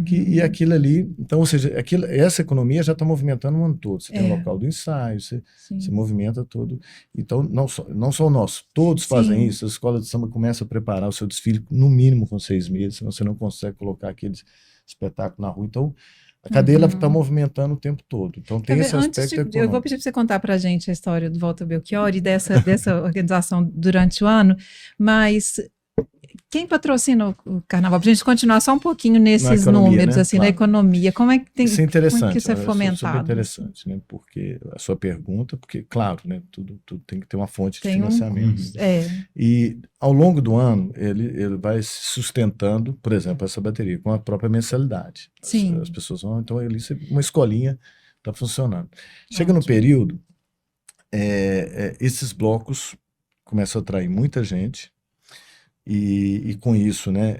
e aquilo ali, então, ou seja, essa economia já está movimentando o ano todo, você tem o local do ensaio, você movimenta todo, então não só o nosso, todos fazem isso, a escola de samba começa a preparar o seu desfile no mínimo com 6 meses, senão você não consegue colocar aquele espetáculo na rua, então a cadeia está movimentando o tempo todo. Então tem esse aspecto econômico. Eu vou pedir para você contar para a gente a história do Volta Belchior e dessa organização durante o ano, mas quem patrocina o carnaval? Para a gente continuar só um pouquinho nesses números, né? Assim, na economia. Como é que tem? Isso é interessante. Como é que isso é fomentado? Super interessante, né? Porque a sua pergunta, porque, claro, né? Tudo tem que ter uma fonte de financiamento. E ao longo do ano, ele vai se sustentando, por exemplo, essa bateria, com a própria mensalidade. As pessoas vão, então, uma escolinha está funcionando. Chega no período, esses blocos começam a atrair muita gente, e com isso, né,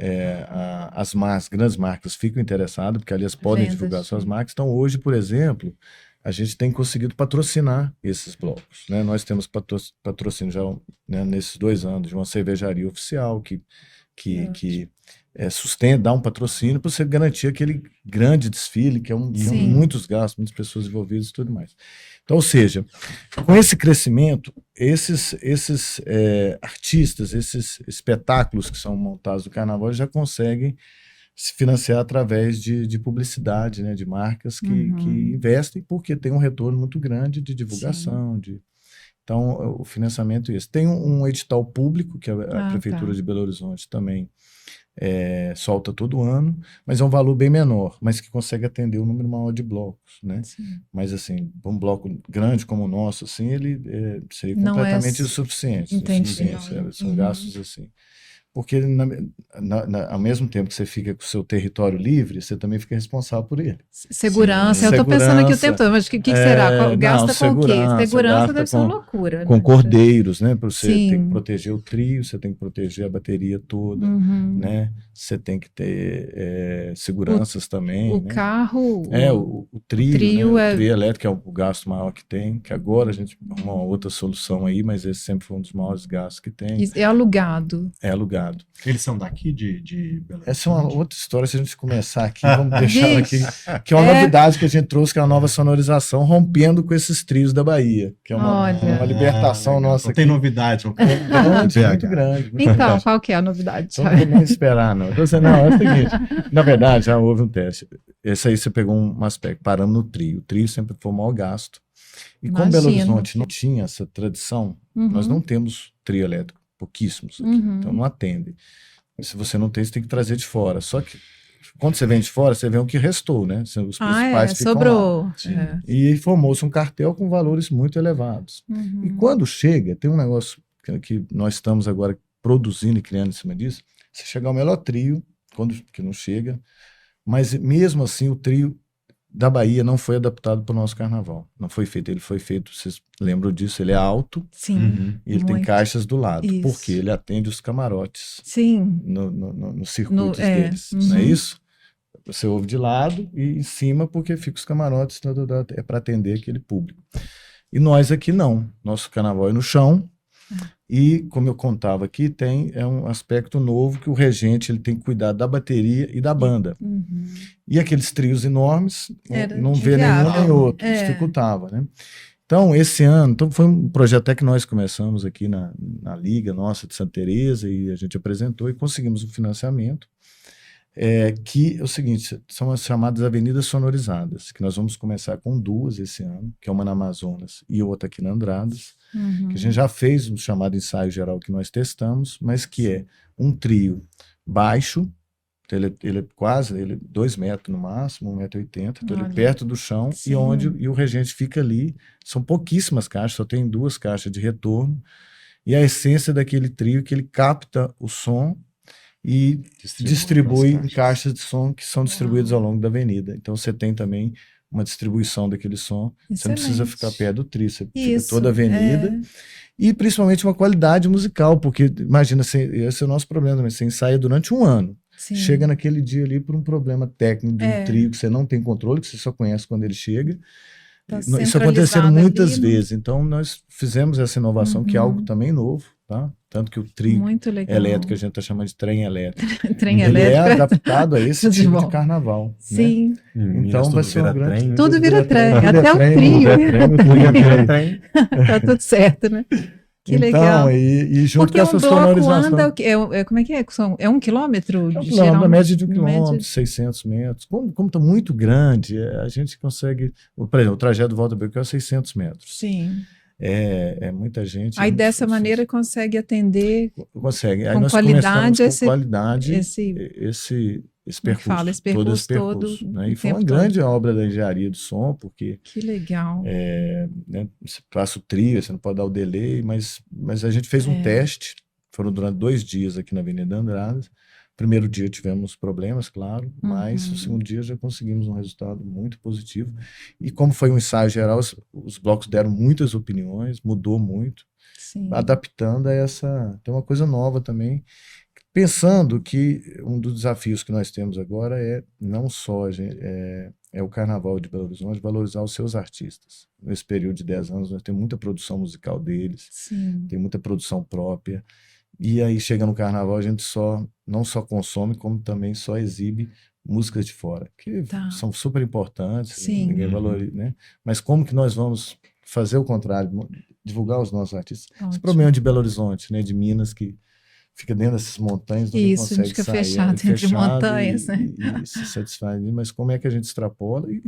as grandes marcas ficam interessadas, porque ali elas podem divulgar suas marcas. Então, hoje, por exemplo, a gente tem conseguido patrocinar esses blocos, né? Nós temos patrocínio já, né, nesses 2 anos de uma cervejaria oficial que sustenta, dá um patrocínio para você garantir aquele grande desfile, que muitos gastos, muitas pessoas envolvidas e tudo mais. Então, ou seja, com esse crescimento, esses artistas, esses espetáculos que são montados no carnaval já conseguem se financiar através de publicidade, né, de marcas que investem, porque tem um retorno muito grande de divulgação, então o financiamento é esse. Tem um edital público que a Prefeitura de Belo Horizonte também solta todo ano, mas é um valor bem menor, mas que consegue atender um número maior de blocos, né? Mas assim, um bloco grande como o nosso, assim, ele seria completamente insuficiente. São gastos assim. Porque ao mesmo tempo que você fica com o seu território livre, você também fica responsável por ele. Segurança, eu estou pensando aqui o tempo todo, mas o que será? Gasta com o quê? Segurança deve ser uma loucura. Com cordeiros, né? Para você ter que proteger o trio, você tem que proteger a bateria toda, né? Você tem que ter seguranças também. O carro... O trio, né? O trio elétrico é o gasto maior que tem, que agora a gente arruma uma outra solução aí, mas esse sempre foi um dos maiores gastos que tem. É alugado. É alugado. Eles são daqui de Belo Horizonte? Essa é uma outra história, se a gente começar aqui, vamos deixar ela aqui, que é uma novidade que a gente trouxe, que é a nova sonorização, rompendo com esses trios da Bahia, que é uma libertação nossa. Não tem novidade. Muito grande. Então, qual que é a novidade? Não tem nem esperar, não. Então, é o seguinte, na verdade, já houve um teste. Esse aí você pegou um aspecto, parando no trio. O trio sempre foi o maior gasto. E como Belo Horizonte não tinha essa tradição, nós não temos trio elétrico. Pouquíssimos aqui, então não atende. Se você não tem, você tem que trazer de fora. Só que quando você vem de fora, você vê o que restou, né? Os principais ficam sobrou. Lá. E formou-se um cartel com valores muito elevados. E quando chega, tem um negócio que nós estamos agora produzindo e criando em cima disso, você chegar ao melhor trio, que não chega, mas mesmo assim o trio da Bahia não foi adaptado para o nosso carnaval. Não foi feito. Ele foi feito, vocês lembram disso, ele é alto. Sim. E ele tem caixas do lado. Isso. Porque ele atende os camarotes. Sim. Nos circuitos deles. Não é isso? Você ouve de lado e em cima, porque fica os camarotes, é para atender aquele público. E nós aqui não. Nosso carnaval é no chão. E, como eu contava aqui, é um aspecto novo que o regente ele tem que cuidar da bateria e da banda. E aqueles trios enormes, não vê nenhum nem outro, dificultava, né? Então, esse ano, foi um projeto até que nós começamos aqui na Liga nossa de Santa Teresa, e a gente apresentou e conseguimos um financiamento. que é o seguinte, são as chamadas avenidas sonorizadas, que nós vamos começar com 2 esse ano, que é uma na Amazonas e outra aqui na Andradas, que a gente já fez um chamado ensaio geral que nós testamos, mas que é um trio baixo, ele é quase 2 metros no máximo, 1,80 m, então ele perto do chão, e o regente fica ali, são pouquíssimas caixas, só tem 2 caixas de retorno, e a essência daquele trio é que ele capta o som e distribui em caixas de som que são distribuídas ao longo da avenida. Então você tem também uma distribuição daquele som. Excelente. Você não precisa ficar perto do trio, você fica toda a avenida. E principalmente uma qualidade musical, porque imagina, esse é o nosso problema também, você ensaia durante um ano. Sim. Chega naquele dia ali por um problema técnico de um trio que você não tem controle, que você só conhece quando ele chega. Tá isso acontecendo muitas vezes. Então nós fizemos essa inovação, que é algo também novo, tá? Tanto que o trio elétrico, a gente está chamando de trem elétrico. Trem ele elétrico. É adaptado a esse tipo de carnaval. Sim. Né? Então vai ser um grande... Tudo vira trem, até o trio. Tá tudo certo, né? Que legal. E junto com essa sonorização... Anda, como é que é? É 1 quilômetro? É 1 quilômetro, a média de 1 quilômetro, 600 metros. Como está muito grande, a gente consegue... Por exemplo, o trajeto do Volta Belchior é 600 metros. Sim. É muita gente. Aí dessa maneira consegue atender consegue. Aí com nós qualidade com qualidade esse percurso, todo esse percurso. Né? E foi uma grande obra da engenharia do som, porque... Que legal. Né, você passa o trio, você não pode dar o delay, mas a gente fez um teste, foram durante 2 dias aqui na Avenida Andradas. Primeiro dia tivemos problemas, claro, mas no segundo dia já conseguimos um resultado muito positivo. E como foi um ensaio geral, os blocos deram muitas opiniões, mudou muito, adaptando a essa... Tem uma coisa nova também, pensando que um dos desafios que nós temos agora é não só o Carnaval de Belo Horizonte, valorizar os seus artistas. Nesse período de 10 anos, nós temos muita produção musical deles, tem muita produção própria. E aí chega no carnaval, a gente não só consome, como também só exibe músicas de fora, que são super importantes, ninguém valoriza, né? Mas como que nós vamos fazer o contrário, divulgar os nossos artistas? Ótimo. Esse problema de Belo Horizonte, né, de Minas, que fica dentro dessas montanhas, não consegue sair. Isso, fica fechado entre montanhas, né? E se satisfaz, mas como é que a gente extrapola e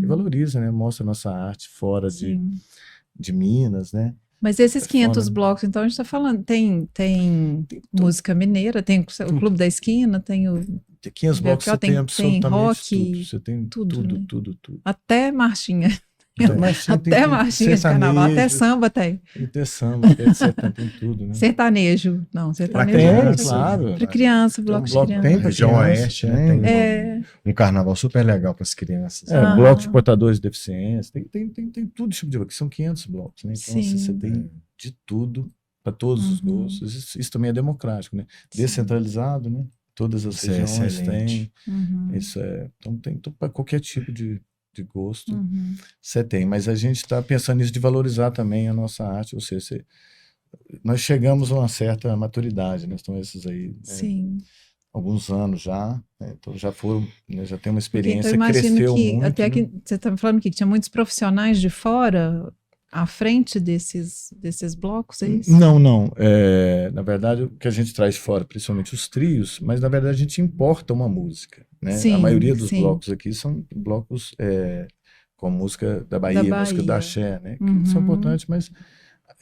valoriza, né? Mostra a nossa arte fora de Minas, né? Mas esses 500 blocos, então a gente está falando, tem música mineira, tem o Clube da Esquina, tem o... Tem 500 blocos, você tem absolutamente rock, tudo. Você tem tudo, né? tudo. Até marchinha. Até marchinha de carnaval, até samba tem. Tem samba, tem tudo, né? Sertanejo. Não, sertanejo. Claro. Para criança, bloco de criança. Tem região oeste, né? Tem um carnaval super legal para as crianças. Bloco de portadores de deficiência, tem tudo tipo de bloco, são 500 blocos, né? Então assim, você tem de tudo, para todos os gostos. Isso também é democrático, né? Descentralizado, né? Todas as regiões têm. Isso então tem para qualquer tipo de gosto, você tem, mas a gente está pensando nisso de valorizar também a nossa arte, ou seja, nós chegamos a uma certa maturidade, né? Estão esses aí, alguns anos já, né? Então já foram, né? Já tem uma experiência, então, cresceu que, muito. Até que você está falando que tinha muitos profissionais de fora à frente desses blocos, é isso? Não. Na verdade, o que a gente traz fora, principalmente os trios, mas na verdade a gente importa uma música, né? A maioria dos blocos aqui são blocos com música da Bahia, música da Axé, né? Que são importantes, mas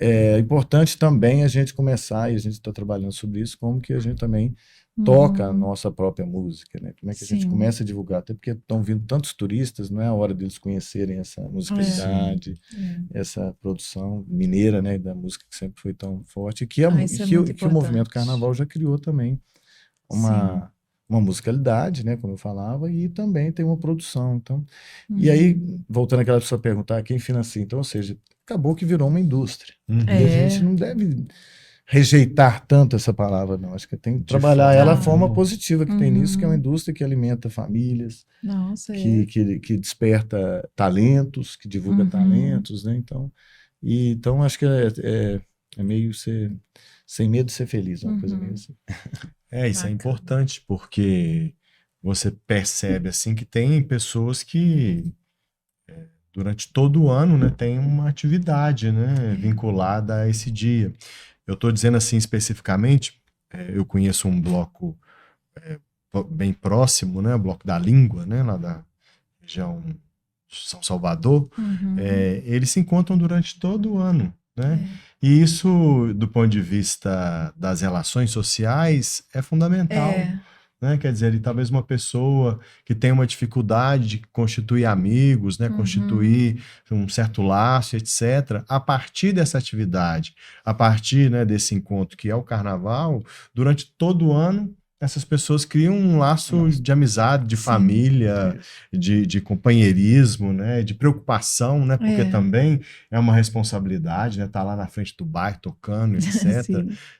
é importante também a gente começar, e a gente está trabalhando sobre isso, como que a gente também toca a nossa própria música, né? Como é que a gente começa a divulgar, até porque estão vindo tantos turistas, não é a hora deles conhecerem essa musicalidade, essa produção mineira, né, da música que sempre foi tão forte, que o movimento Carnaval já criou também uma musicalidade, né, como eu falava, e também tem uma produção. Então, e aí, voltando àquela pessoa perguntar quem financia, então, ou seja, acabou que virou uma indústria. E a gente não deve rejeitar tanto essa palavra, não. Acho que tem que trabalhar ela a forma positiva que tem nisso, que é uma indústria que alimenta famílias, que desperta talentos, que divulga talentos, né? Então acho que é meio ser sem medo de ser feliz, uma coisa meio assim. Isso é importante, porque você percebe assim que tem pessoas que durante todo o ano, né, tem uma atividade, né, vinculada a esse dia. Eu estou dizendo assim especificamente, eu conheço um bloco bem próximo, né? O Bloco da Língua, né? Lá da região de São Salvador, eles se encontram durante todo o ano, né? E isso, do ponto de vista das relações sociais, é fundamental. Né? Quer dizer, talvez uma pessoa que tem uma dificuldade de constituir amigos, né? Constituir um certo laço, etc., a partir dessa atividade, a partir, né, desse encontro que é o carnaval, durante todo o ano, essas pessoas criam um laço de amizade, de família, de companheirismo, né? De preocupação, né? Porque também é uma responsabilidade, né? Tá lá na frente do bairro tocando, etc.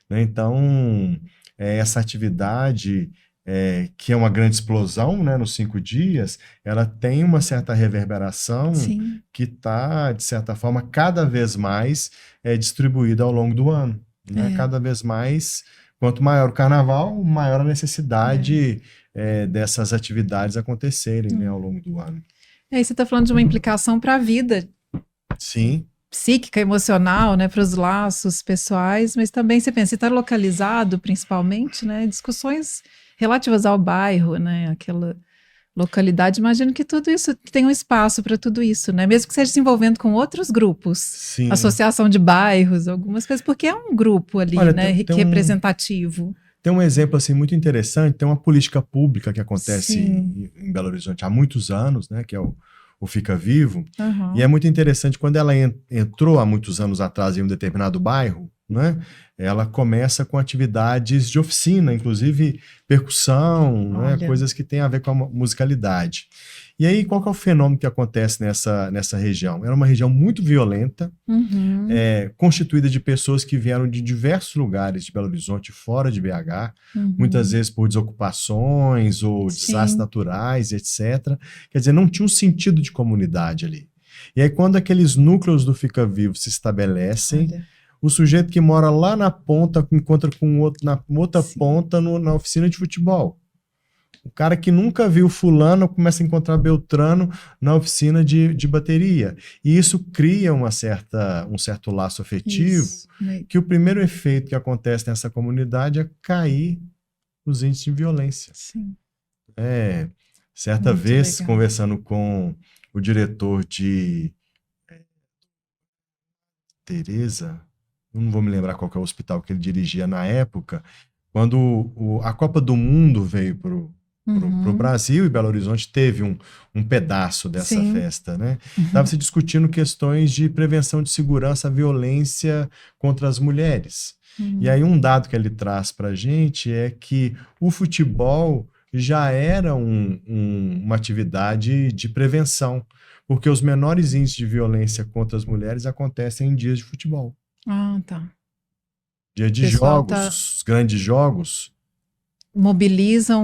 Né? Então, essa atividade que é uma grande explosão, né, nos 5 dias, ela tem uma certa reverberação que está, de certa forma, cada vez mais distribuída ao longo do ano. Né? Cada vez mais, quanto maior o carnaval, maior a necessidade dessas atividades acontecerem, né, ao longo do ano. E aí você está falando de uma implicação para a vida. Sim. Psíquica, emocional, né, para os laços pessoais, mas também você pensa, está localizado principalmente, né, discussões relativas ao bairro, né, aquela localidade, imagino que tudo isso tem um espaço para tudo isso, né, mesmo que seja se envolvendo com outros grupos, associação de bairros, algumas coisas, porque é um grupo ali, né, representativo. Tem um exemplo assim muito interessante, tem uma política pública que acontece em Belo Horizonte há muitos anos, né, que é o Fica Vivo, e é muito interessante, quando ela entrou há muitos anos atrás em um determinado bairro, né, ela começa com atividades de oficina, inclusive percussão, né, coisas que têm a ver com a musicalidade. E aí, qual que é o fenômeno que acontece nessa região? Era uma região muito violenta, constituída de pessoas que vieram de diversos lugares de Belo Horizonte, fora de BH, muitas vezes por desocupações ou desastres naturais, etc. Quer dizer, não tinha um sentido de comunidade ali. E aí, quando aqueles núcleos do Fica Vivo se estabelecem, o sujeito que mora lá na ponta encontra com outro na outra ponta na oficina de futebol. O cara que nunca viu fulano começa a encontrar Beltrano na oficina de bateria. E isso cria um certo laço afetivo, que o primeiro efeito que acontece nessa comunidade é cair os índices de violência. Certa muito vez, legal. Conversando com o diretor de Tereza, eu não vou me lembrar qual que é o hospital que ele dirigia na época, quando a Copa do Mundo veio para o Brasil, e Belo Horizonte teve um pedaço dessa festa, né? Estava se discutindo questões de prevenção de segurança à violência contra as mulheres. E aí um dado que ele traz para a gente é que o futebol já era uma atividade de prevenção, porque os menores índices de violência contra as mulheres acontecem em dias de futebol. Dia de jogos, grandes jogos, mobiliza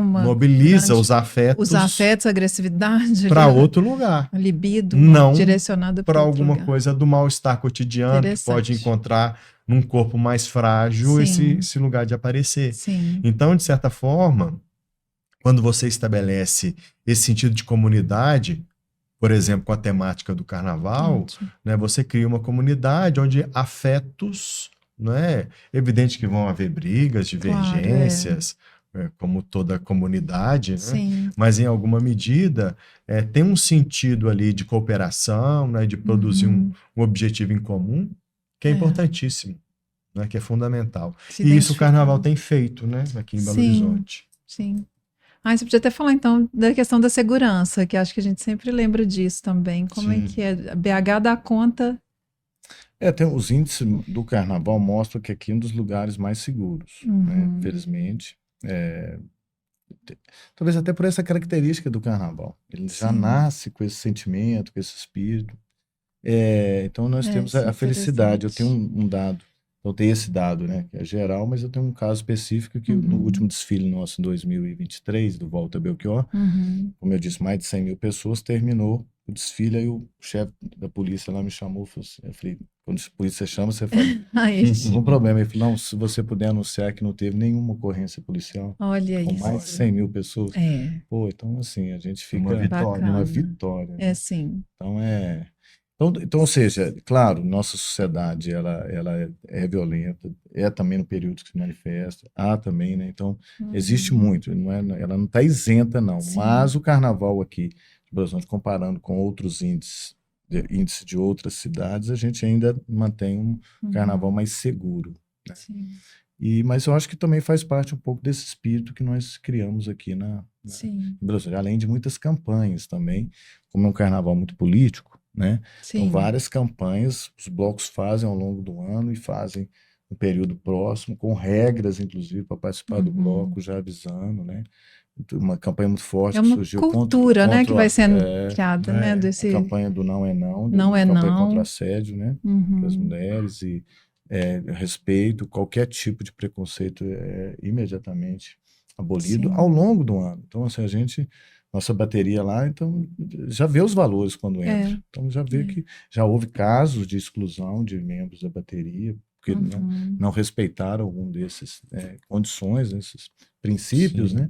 os afetos, a agressividade, para outro lugar, a libido, não direcionada para alguma coisa do mal-estar cotidiano que pode encontrar num corpo mais frágil esse lugar de aparecer. Então, de certa forma, quando você estabelece esse sentido de comunidade, por exemplo, com a temática do carnaval, né, você cria uma comunidade onde afetos, né, evidente que vão haver brigas, divergências, como toda comunidade, né? Mas em alguma medida tem um sentido ali de cooperação, né, de produzir um objetivo em comum, que é importantíssimo, né, que é fundamental. E isso o carnaval tem feito, né, aqui em Belo Horizonte. Você podia até falar então da questão da segurança, que acho que a gente sempre lembra disso também. Como é que é? A BH dá conta? Os índices do carnaval mostram que aqui é um dos lugares mais seguros, né? Felizmente. Talvez até por essa característica do carnaval. Ele já nasce com esse sentimento, com esse espírito. Então nós temos a felicidade. Eu tenho um dado. Eu tenho esse dado, né, que é geral, mas eu tenho um caso específico que no último desfile nosso em 2023, do Volta Belchior, como eu disse, mais de 100 mil pessoas, terminou o desfile, aí o chefe da polícia lá me chamou, eu falei, quando a polícia chama, você fala, não problema. Ele falou, não, se você puder anunciar que não teve nenhuma ocorrência policial, olha com isso, mais de 100 mil pessoas, então assim, a gente fica uma vitória. uma vitória. Sim. Então Então, ou seja, claro, nossa sociedade ela é violenta, é também no período que se manifesta, há também, né? Então, existe muito, ela não está isenta, não. Sim. Mas o carnaval aqui de Belo Horizonte, comparando com outros índices de outras cidades, a gente ainda mantém um carnaval mais seguro, né? Sim. Mas eu acho que também faz parte um pouco desse espírito que nós criamos aqui em Belo Horizonte, além de muitas campanhas também, como é um carnaval muito político, né? Sim. Então, várias campanhas os blocos fazem ao longo do ano e fazem no período próximo, com regras, inclusive, para participar do bloco, já avisando, né? Uma campanha muito forte que surgiu cultura, né, que vai sendo criada, né? A campanha do Não é Não, campanha contra o assédio, né? Das mulheres e respeito, qualquer tipo de preconceito é imediatamente abolido ao longo do ano. Então, assim, nossa bateria lá, então, já vê os valores quando entra. Então, já vê que já houve casos de exclusão de membros da bateria, porque não respeitaram algum desses condições, esses princípios, né?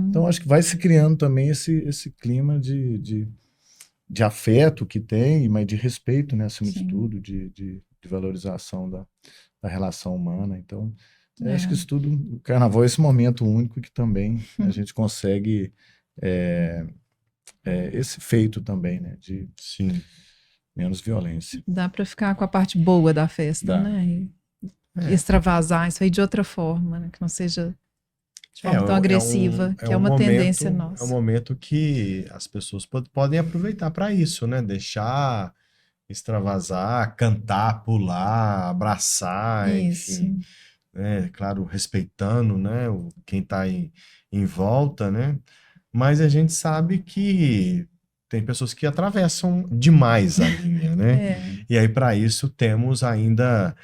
Então, acho que vai se criando também esse clima de afeto que tem, mas de respeito, né, acima de tudo, de valorização da relação humana. Então, acho que isso tudo, o carnaval é esse momento único que também a gente consegue esse feito também, né, de menos violência. Dá para ficar com a parte boa da festa, né? E extravasar isso aí de outra forma, né? Que não seja de forma tão agressiva, que é uma tendência nossa. É um momento que as pessoas podem aproveitar para isso, né? Deixar extravasar, cantar, pular, abraçar, enfim, né? Claro, respeitando, né, quem está em volta, né? Mas a gente sabe que tem pessoas que atravessam demais a linha, né? E aí, para isso, temos ainda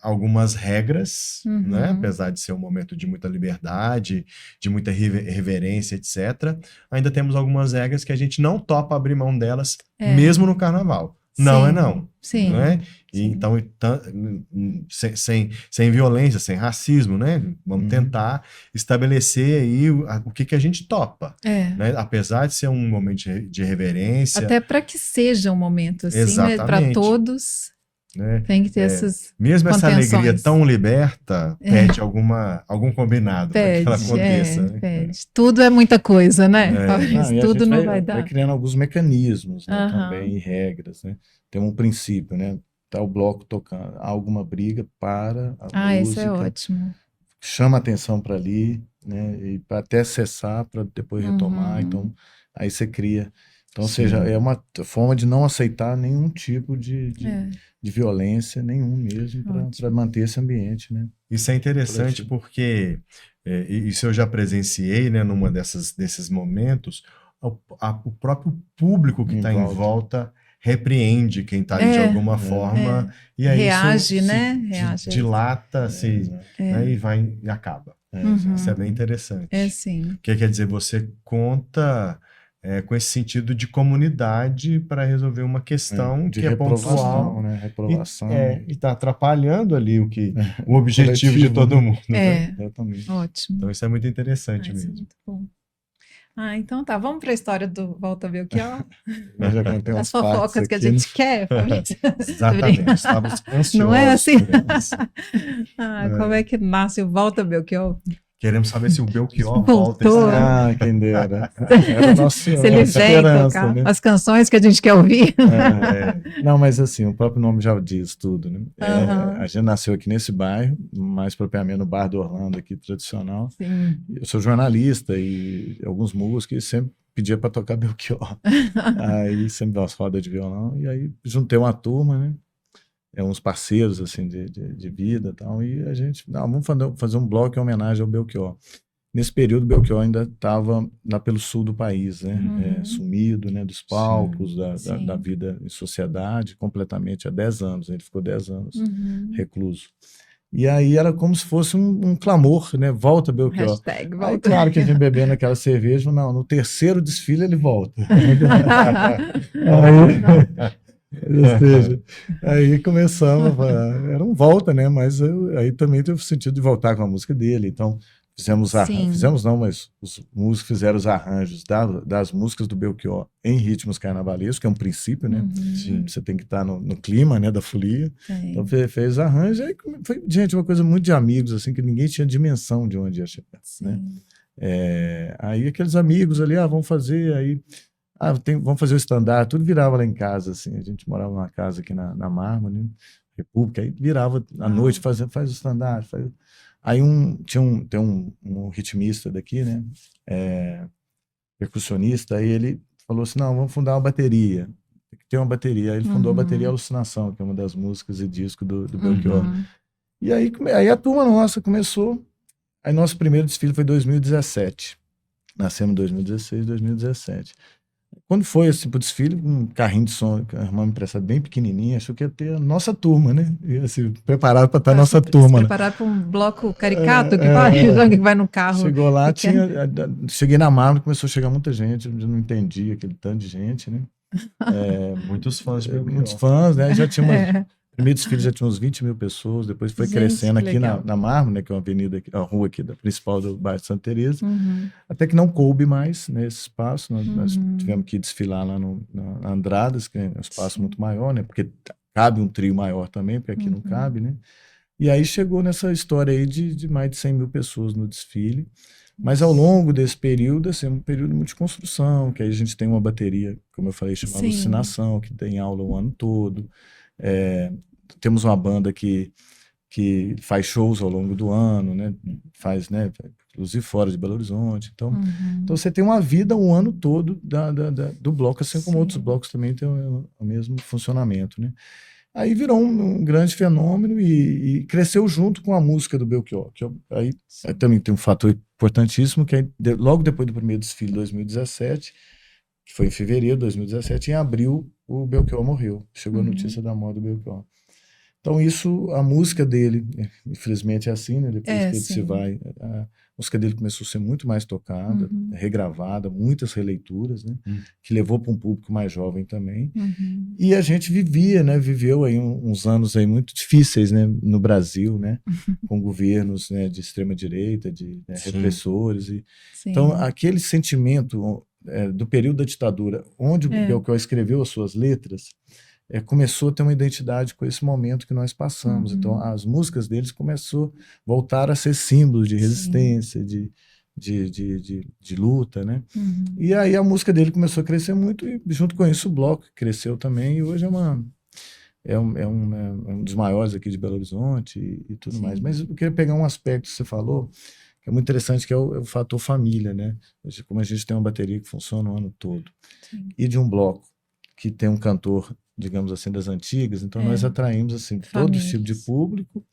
algumas regras, né? Apesar de ser um momento de muita liberdade, de muita reverência, etc., ainda temos algumas regras que a gente não topa abrir mão delas, mesmo no carnaval. Não é não. Sim. Né? Então, sem violência, sem racismo, né? Vamos tentar estabelecer aí o que a gente topa. Né? Apesar de ser um momento de reverência. Até para que seja um momento assim, né? Para todos. Né? Tem que ter essas mesmo essa alegria tão liberta, pede algum combinado para que ela aconteça. Né? Pede. Tudo é muita coisa, né? Tudo não vai dar. Vai criando alguns mecanismos, né, também, e regras, né? Tem um princípio, né? Tá o bloco tocando, há alguma briga, para a música. Isso é ótimo. Chama atenção para ali, né? E para até cessar, para depois retomar. Então, aí você cria. Então, ou seja, é uma forma de não aceitar nenhum tipo de violência, nenhum mesmo, para manter esse ambiente, né? Isso é interessante porque, isso eu já presenciei, né, numa desses momentos, o próprio público que está em volta repreende quem está ali de alguma forma, e aí reage, isso reage. Dilata, né, e acaba. Isso é bem interessante. Sim. Porque quer dizer, você conta com esse sentido de comunidade para resolver uma questão que é pontual, né? Reprovação. E está atrapalhando ali o objetivo de todo mundo. Exatamente. Ótimo. Então isso é muito interessante mesmo. Muito bom. Então tá, vamos para a história do Walter Belchior? Eu já contei as fofocas que a gente quer. Exatamente, estávamos ansiosos. Não é assim? Como é que nasce o Walter Belchior? Queremos saber se o Belchior voltou. Quem dera. Era o nosso, se ele vem tocar, né? As canções que a gente quer ouvir. Não, mas assim, o próprio nome já diz tudo, né? A gente nasceu aqui nesse bairro, mais propriamente no Bar do Orlando, aqui tradicional. Sim. Eu sou jornalista e alguns músicos sempre pediam para tocar Belchior. Aí sempre umas rodas de violão, e aí juntei uma turma, né? Uns parceiros assim de vida e tal, e a gente, vamos fazer um bloco em homenagem ao Belchior. Nesse período, o Belchior ainda estava lá pelo sul do país, né? Sumido, né? Dos palcos, da vida em sociedade, completamente, há 10 anos, ele ficou 10 anos recluso. E aí era como se fosse um clamor, né? Volta, Belchior. Hashtag, volta. Aí, claro que a gente bebendo aquela cerveja, no terceiro desfile ele volta. Ou seja, aí começamos, era um volta, né? Mas aí também teve o sentido de voltar com a música dele. Então, Sim. Fizemos não, mas os músicos fizeram os arranjos das músicas do Belchior em ritmos carnavalescos, que é um princípio, né? Uhum. Você tem que estar no clima, né, da folia. Tem. Então fez arranjo, aí foi, gente, uma coisa muito de amigos, assim, que ninguém tinha dimensão de onde ia chegar, né? Sim. Aí aqueles amigos ali, vamos fazer, aí, vamos fazer o estandarte, tudo virava lá em casa, assim, a gente morava numa casa aqui na Mármore, né? República, aí virava à noite, faz o estandarte, Aí tem um ritmista daqui, né? Percussionista, aí ele falou assim, não, vamos fundar uma bateria. Tem que ter uma bateria. Aí ele fundou a Bateria Alucinação, que é uma das músicas e disco do Belchior. E aí a turma nossa começou. Aí nosso primeiro desfile foi em 2017. Nascemos em 2016, 2017. Quando foi assim pro desfile, um carrinho de som que a irmã me emprestou bem pequenininho, achou que ia ter a nossa turma, né? E, assim, preparado para estar a nossa turma. Preparado para um bloco caricato que vai no carro. Chegou lá, cheguei na Mármore, começou a chegar muita gente, eu não entendi aquele tanto de gente, né? Muitos fãs. Muitos fãs, né? Já tinha primeiro desfile já tinha uns 20 mil pessoas, depois foi crescendo aqui na Mármore, né, que é uma avenida, a rua aqui da principal do bairro de Santa Teresa, até que não coube mais nesse espaço, nós tivemos que desfilar lá na Andradas, que é um espaço muito maior, né, porque cabe um trio maior também, porque aqui não cabe, né, e aí chegou nessa história aí de mais de 100 mil pessoas no desfile, mas ao longo desse período, assim, um período muito de construção, que aí a gente tem uma bateria, como eu falei, chamada Alucinação, que tem aula o ano todo. Temos uma banda que faz shows ao longo do ano, né? Faz, né? Inclusive fora de Belo Horizonte. Então você tem uma vida o ano todo do bloco, assim como outros blocos também têm o mesmo funcionamento, né? Aí virou um grande fenômeno e cresceu junto com a música do Belchior. Aí também tem um fator importantíssimo, que logo depois do primeiro desfile de 2017, que foi em fevereiro de 2017, em abril o Belchior morreu. Chegou a notícia da morte do Belchior. Então a música dele, infelizmente é assim, né? Depois que ele se vai, a música dele começou a ser muito mais tocada, regravada, muitas releituras, né? Que levou para um público mais jovem também. E a gente viveu aí uns anos aí muito difíceis, né? No Brasil, né? Com governos, né? De extrema direita, de repressores. Então aquele sentimento do período da ditadura, onde o Belchior escreveu as suas letras, começou a ter uma identidade com esse momento que nós passamos. Então, as músicas deles começou a voltar a ser símbolos de resistência, de luta, né? E aí a música dele começou a crescer muito e junto com isso o bloco cresceu também e hoje é um dos maiores aqui de Belo Horizonte e tudo mais. Mas eu queria pegar um aspecto que você falou, que é muito interessante, que é o fator família, né? Como a gente tem uma bateria que funciona o ano todo e de um bloco que tem um cantor, digamos assim, das antigas, então nós atraímos assim todo tipo de público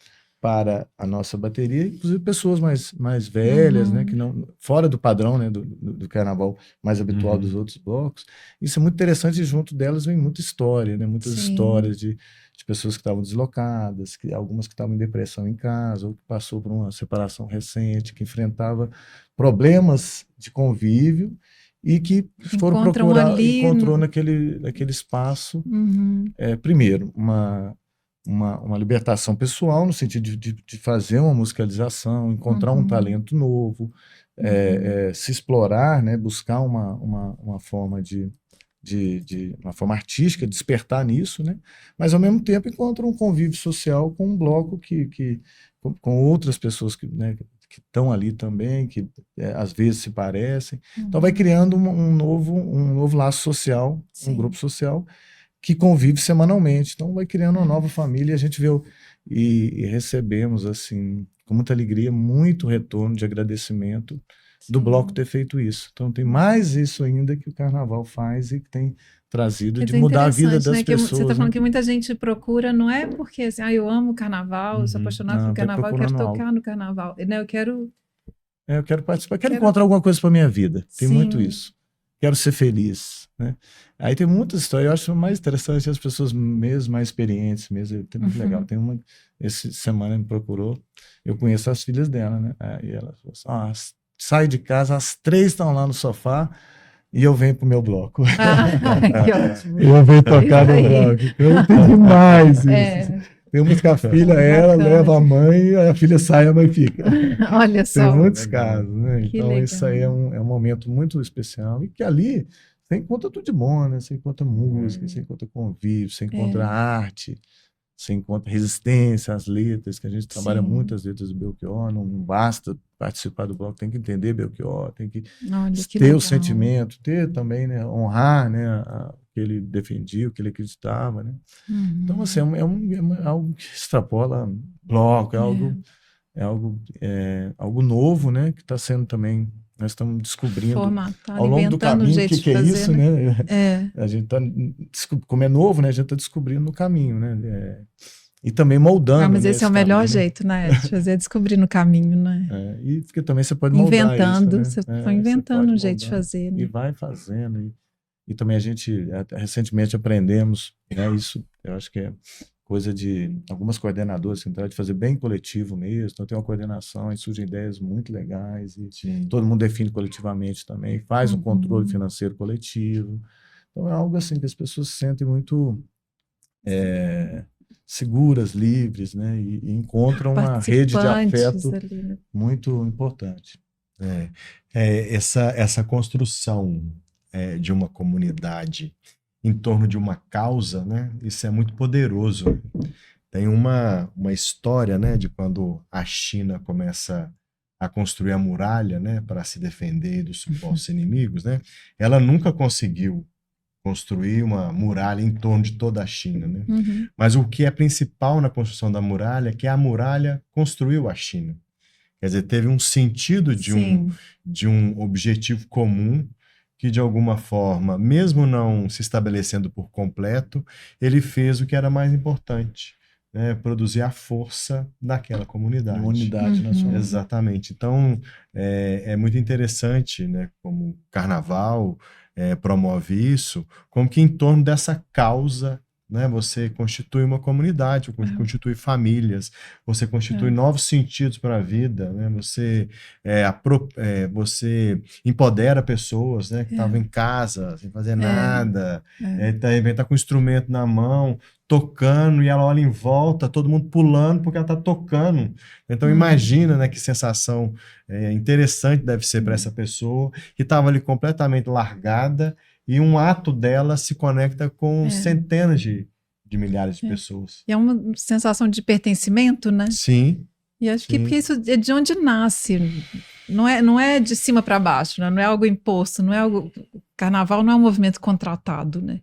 para a nossa bateria, inclusive pessoas mais velhas, né, que não fora do padrão, né, do carnaval mais habitual dos outros blocos. Isso é muito interessante e junto delas vem muita história, né, muitas histórias de pessoas que estavam deslocadas, algumas que estavam em depressão em casa, ou que passou por uma separação recente, que enfrentava problemas de convívio e que foram procurar, encontrou naquele espaço, primeiro, uma libertação pessoal, no sentido de fazer uma musicalização, encontrar um talento novo, se explorar, né, buscar uma forma uma forma artística, despertar nisso, né, mas ao mesmo tempo encontra um convívio social com um bloco com outras pessoas que estão ali também, que às vezes se parecem. Então vai criando um novo laço social, um grupo social que convive semanalmente. Então vai criando uma nova família e a gente vê e recebemos assim com muita alegria, muito retorno de agradecimento do bloco ter feito isso. Então tem mais isso ainda que o carnaval faz e que tem trazido de mudar a vida das pessoas. Você está falando que muita gente procura, não é porque assim, eu amo o carnaval, eu sou apaixonado pelo carnaval, eu quero tocar no carnaval. Eu quero participar, quero encontrar alguma coisa para minha vida. Tem muito isso. Quero ser feliz, né? Aí tem muitas histórias. Eu acho mais interessante as pessoas mesmo mais experientes, mesmo. É muito legal. Tem uma essa semana me procurou. Eu conheço as filhas dela, né? Aí ela falou assim: sai de casa, as 3 estão lá no sofá. E eu venho pro meu bloco. Que ótimo. Eu venho tocar no bloco. Eu entendi demais isso. Tem umas que a filha, ela Bacana. leva a mãe, aí a filha sai, a mãe fica. Olha Tem só. muitos Legal. casos, né? Que Então, isso aí legal. é um momento muito especial. E que ali você encontra tudo de bom, né? Você encontra música, você encontra convívio, você encontra arte, você encontra resistência às letras, que a gente trabalha Sim. muito as letras do Belchior, não basta participar do bloco, tem que entender Belchior, tem que Olha, que ter legal. o sentimento, ter também, né? Honrar, né? O que ele defendia, o que ele acreditava, né? Uhum. Então, assim, é algo que extrapola bloco, algo novo, né? Que está sendo também, nós estamos descobrindo Formatado, ao longo do inventando um caminho o jeito que de é fazer, isso, né? né? É. A gente está, como é novo, né? A gente está descobrindo no caminho, né? E também moldando, Ah, mas né, esse é o melhor caminho, né? jeito, né? De fazer descobrir no caminho, né? E porque também você pode moldar Inventando, isso, você né? está Você inventando pode um jeito de moldar fazer, e né? vai fazendo. E também a gente, recentemente aprendemos, né? Isso eu acho que é coisa de algumas coordenadoras centrais de fazer bem coletivo mesmo. Então tem uma coordenação, aí surgem ideias muito legais e todo mundo define coletivamente também, faz um controle financeiro coletivo. Então é algo assim que as pessoas se sentem muito seguras, livres, né? E encontram uma rede de Participantes afeto ali, né? muito importante. Essa construção de uma comunidade em torno de uma causa, né? Isso é muito poderoso. Tem uma história, né, de quando a China começa a construir a muralha, né, para se defender dos supostos inimigos, né? Ela nunca conseguiu construir uma muralha em torno de toda a China, né? Uhum. Mas o que é principal na construção da muralha é que a muralha construiu a China. Quer dizer, teve um sentido Sim. de um objetivo comum que, de alguma forma, mesmo não se estabelecendo por completo, ele fez o que era mais importante, né? Produzir a força daquela comunidade. Uma unidade nacional. Exatamente. Então, é muito interessante, né, como o Carnaval promove isso, como que em torno dessa causa, né, você constitui uma comunidade, constitui famílias, você constitui novos sentidos para a vida, né, você empodera pessoas, né, que estavam em casa, sem fazer nada, tá com o instrumento na mão, tocando, e ela olha em volta, todo mundo pulando porque ela está tocando. Então imagina, né, que sensação interessante deve ser para essa pessoa que estava ali completamente largada e um ato dela se conecta com centenas de milhares de pessoas. E é uma sensação de pertencimento, né? Sim. E acho que porque isso é de onde nasce, não é de cima para baixo, né? Não é algo imposto, não é algo. Carnaval não é um movimento contratado, né?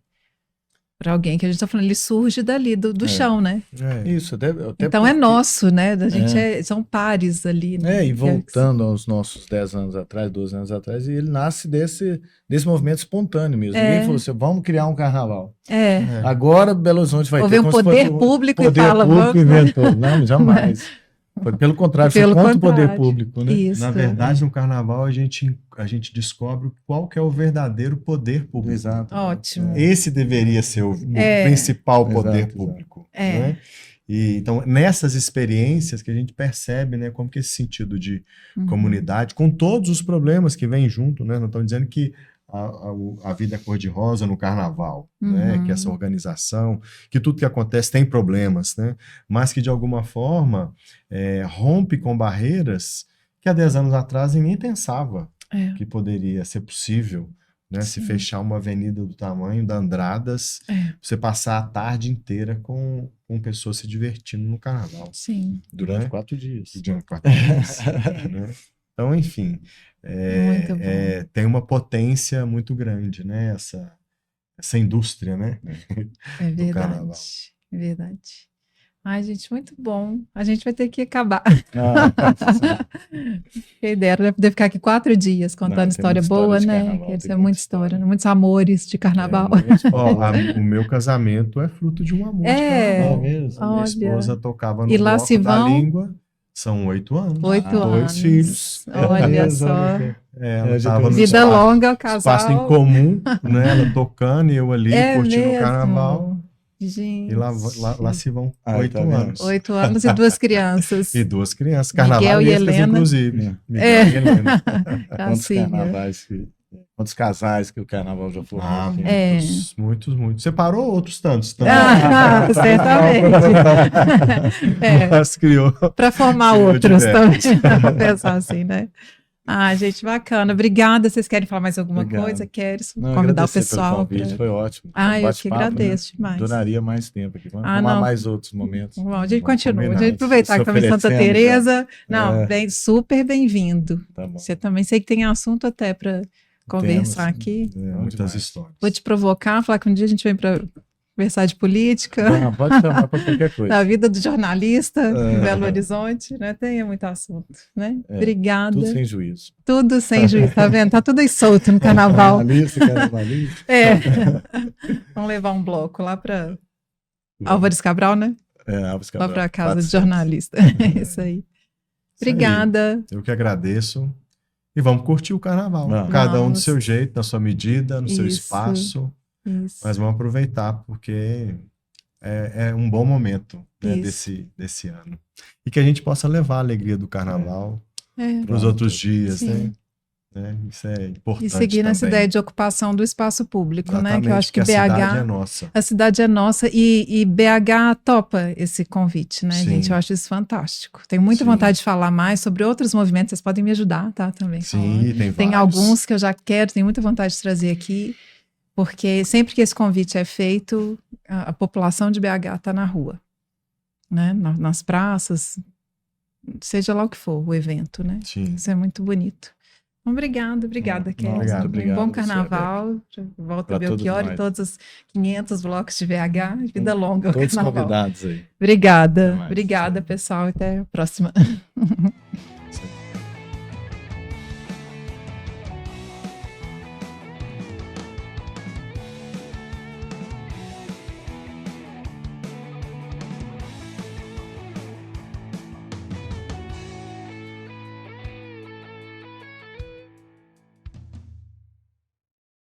Para alguém que a gente está falando, ele surge dali, do chão, né? Isso, até então porque... é nosso, né? A gente são pares ali. Né? E voltando aos nossos 10 anos atrás, 12 anos atrás, e ele nasce desse movimento espontâneo mesmo. Ninguém falou assim, vamos criar um carnaval. Agora Belo Horizonte vai ter... Houve um poder público e fala, vamos... inventou. Não, jamais. Foi pelo contrário, foi contra o poder público, né? Isso. Na verdade, no carnaval a gente descobre qual que é o verdadeiro poder público. Exato. Ótimo. Esse deveria ser o principal poder público. Né? E, então, nessas experiências que a gente percebe, né, como que esse sentido de comunidade, com todos os problemas que vêm junto, né? Não estão dizendo que a vida é cor-de-rosa no carnaval, né? Que essa organização, que tudo que acontece tem problemas, né? Mas que de alguma forma rompe com barreiras que há 10 anos atrás ninguém pensava que poderia ser possível, né? Se fechar uma avenida do tamanho da Andradas, você passar a tarde inteira com pessoas se divertindo no carnaval. Sim. Durante 4 dias. Durante 4 dias. Né? Então, enfim, tem uma potência muito grande, né? Essa indústria, né? É do carnaval. verdade. É verdade. Ai, gente, muito bom. A gente vai ter que acabar. Que ideia, deve poder ficar aqui 4 dias contando história boa, né? Isso é muita história, muitos amores de carnaval. O meu casamento é fruto de um amor de carnaval mesmo. Minha esposa tocava no bloco da língua. São 8 anos. 8 anos. 2 filhos. Olha só. Ela estava no vida longa, o casal. Espaço em comum, né? Ela tocando e eu ali curtindo o carnaval. Gente. E lá se vão 8 anos. 8 anos e 2 crianças. E 2 crianças. Carnaval Miguel e Helena. inclusive. Miguel e Helena. Quantos carnavais Quantos casais que o carnaval já formou? Ah, aqui? muitos. Separou outros tantos também. Certamente. Mas criou. Para formar Criou outros diversos. também. Pensar assim, né? Ah, gente, bacana. Obrigada. Vocês querem falar mais alguma Obrigado. coisa? Querem Não, convidar o agradecer pelo pessoal? convite, foi ótimo. Ah, Um eu que bate-papo, agradeço demais. Duraria mais tempo aqui. Vamos Ah, arrumar não. mais outros momentos. Bom, a gente Vamos continua. A combinar. gente aproveitar que Se estamos em Santa oferecendo, Teresa. Não, É. super bem-vindo. Tá bom. Você também sei que tem assunto até para conversar Temos, aqui. Muitas demais. histórias. Vou te provocar, falar que um dia a gente vem para conversar de política, Não, pode chamar para qualquer coisa. da vida do jornalista em Belo Horizonte, né? Tem muito assunto, né? É, Obrigada. Tudo sem juízo. Tudo sem juízo, tá vendo? Tá tudo aí solto no carnaval. Carnavalista. É. Vamos levar um bloco lá para Álvares Cabral, né? Alves Lá Cabral, para a casa de 400. jornalista. É isso aí. Obrigada. Eu que agradeço. E vamos curtir o carnaval. Vamos. Cada um do Vamos. seu jeito, na sua medida, no seu Isso. espaço. Isso. Mas vamos aproveitar, porque é um bom momento, né, Isso. desse ano. E que a gente possa levar a alegria do carnaval É. para os outros dias, Sim. né? Isso é importante. E seguir nessa também. ideia de ocupação do espaço público, né? Exatamente, Que eu acho que porque a cidade é BH, nossa. a cidade é nossa e BH topa esse convite, né, Sim. gente? Eu acho isso fantástico. Tenho muita Sim. vontade de falar mais sobre outros movimentos, vocês podem me ajudar, tá? Também. falando. Sim, tem Tem vários. alguns que eu já quero, tenho muita vontade de trazer aqui, porque sempre que esse convite é feito, a população de BH está na rua, né? Nas praças, seja lá o que for o evento, né? Sim. Isso é muito bonito. Obrigada, Kelly. Obrigado, Um obrigado bom você, carnaval. Volta Pra Belchior todos e nós. todos os 500 blocos de BH. Vida longa o Todos carnaval. convidados aí. Obrigada. Até mais. Obrigada, pessoal. Até a próxima.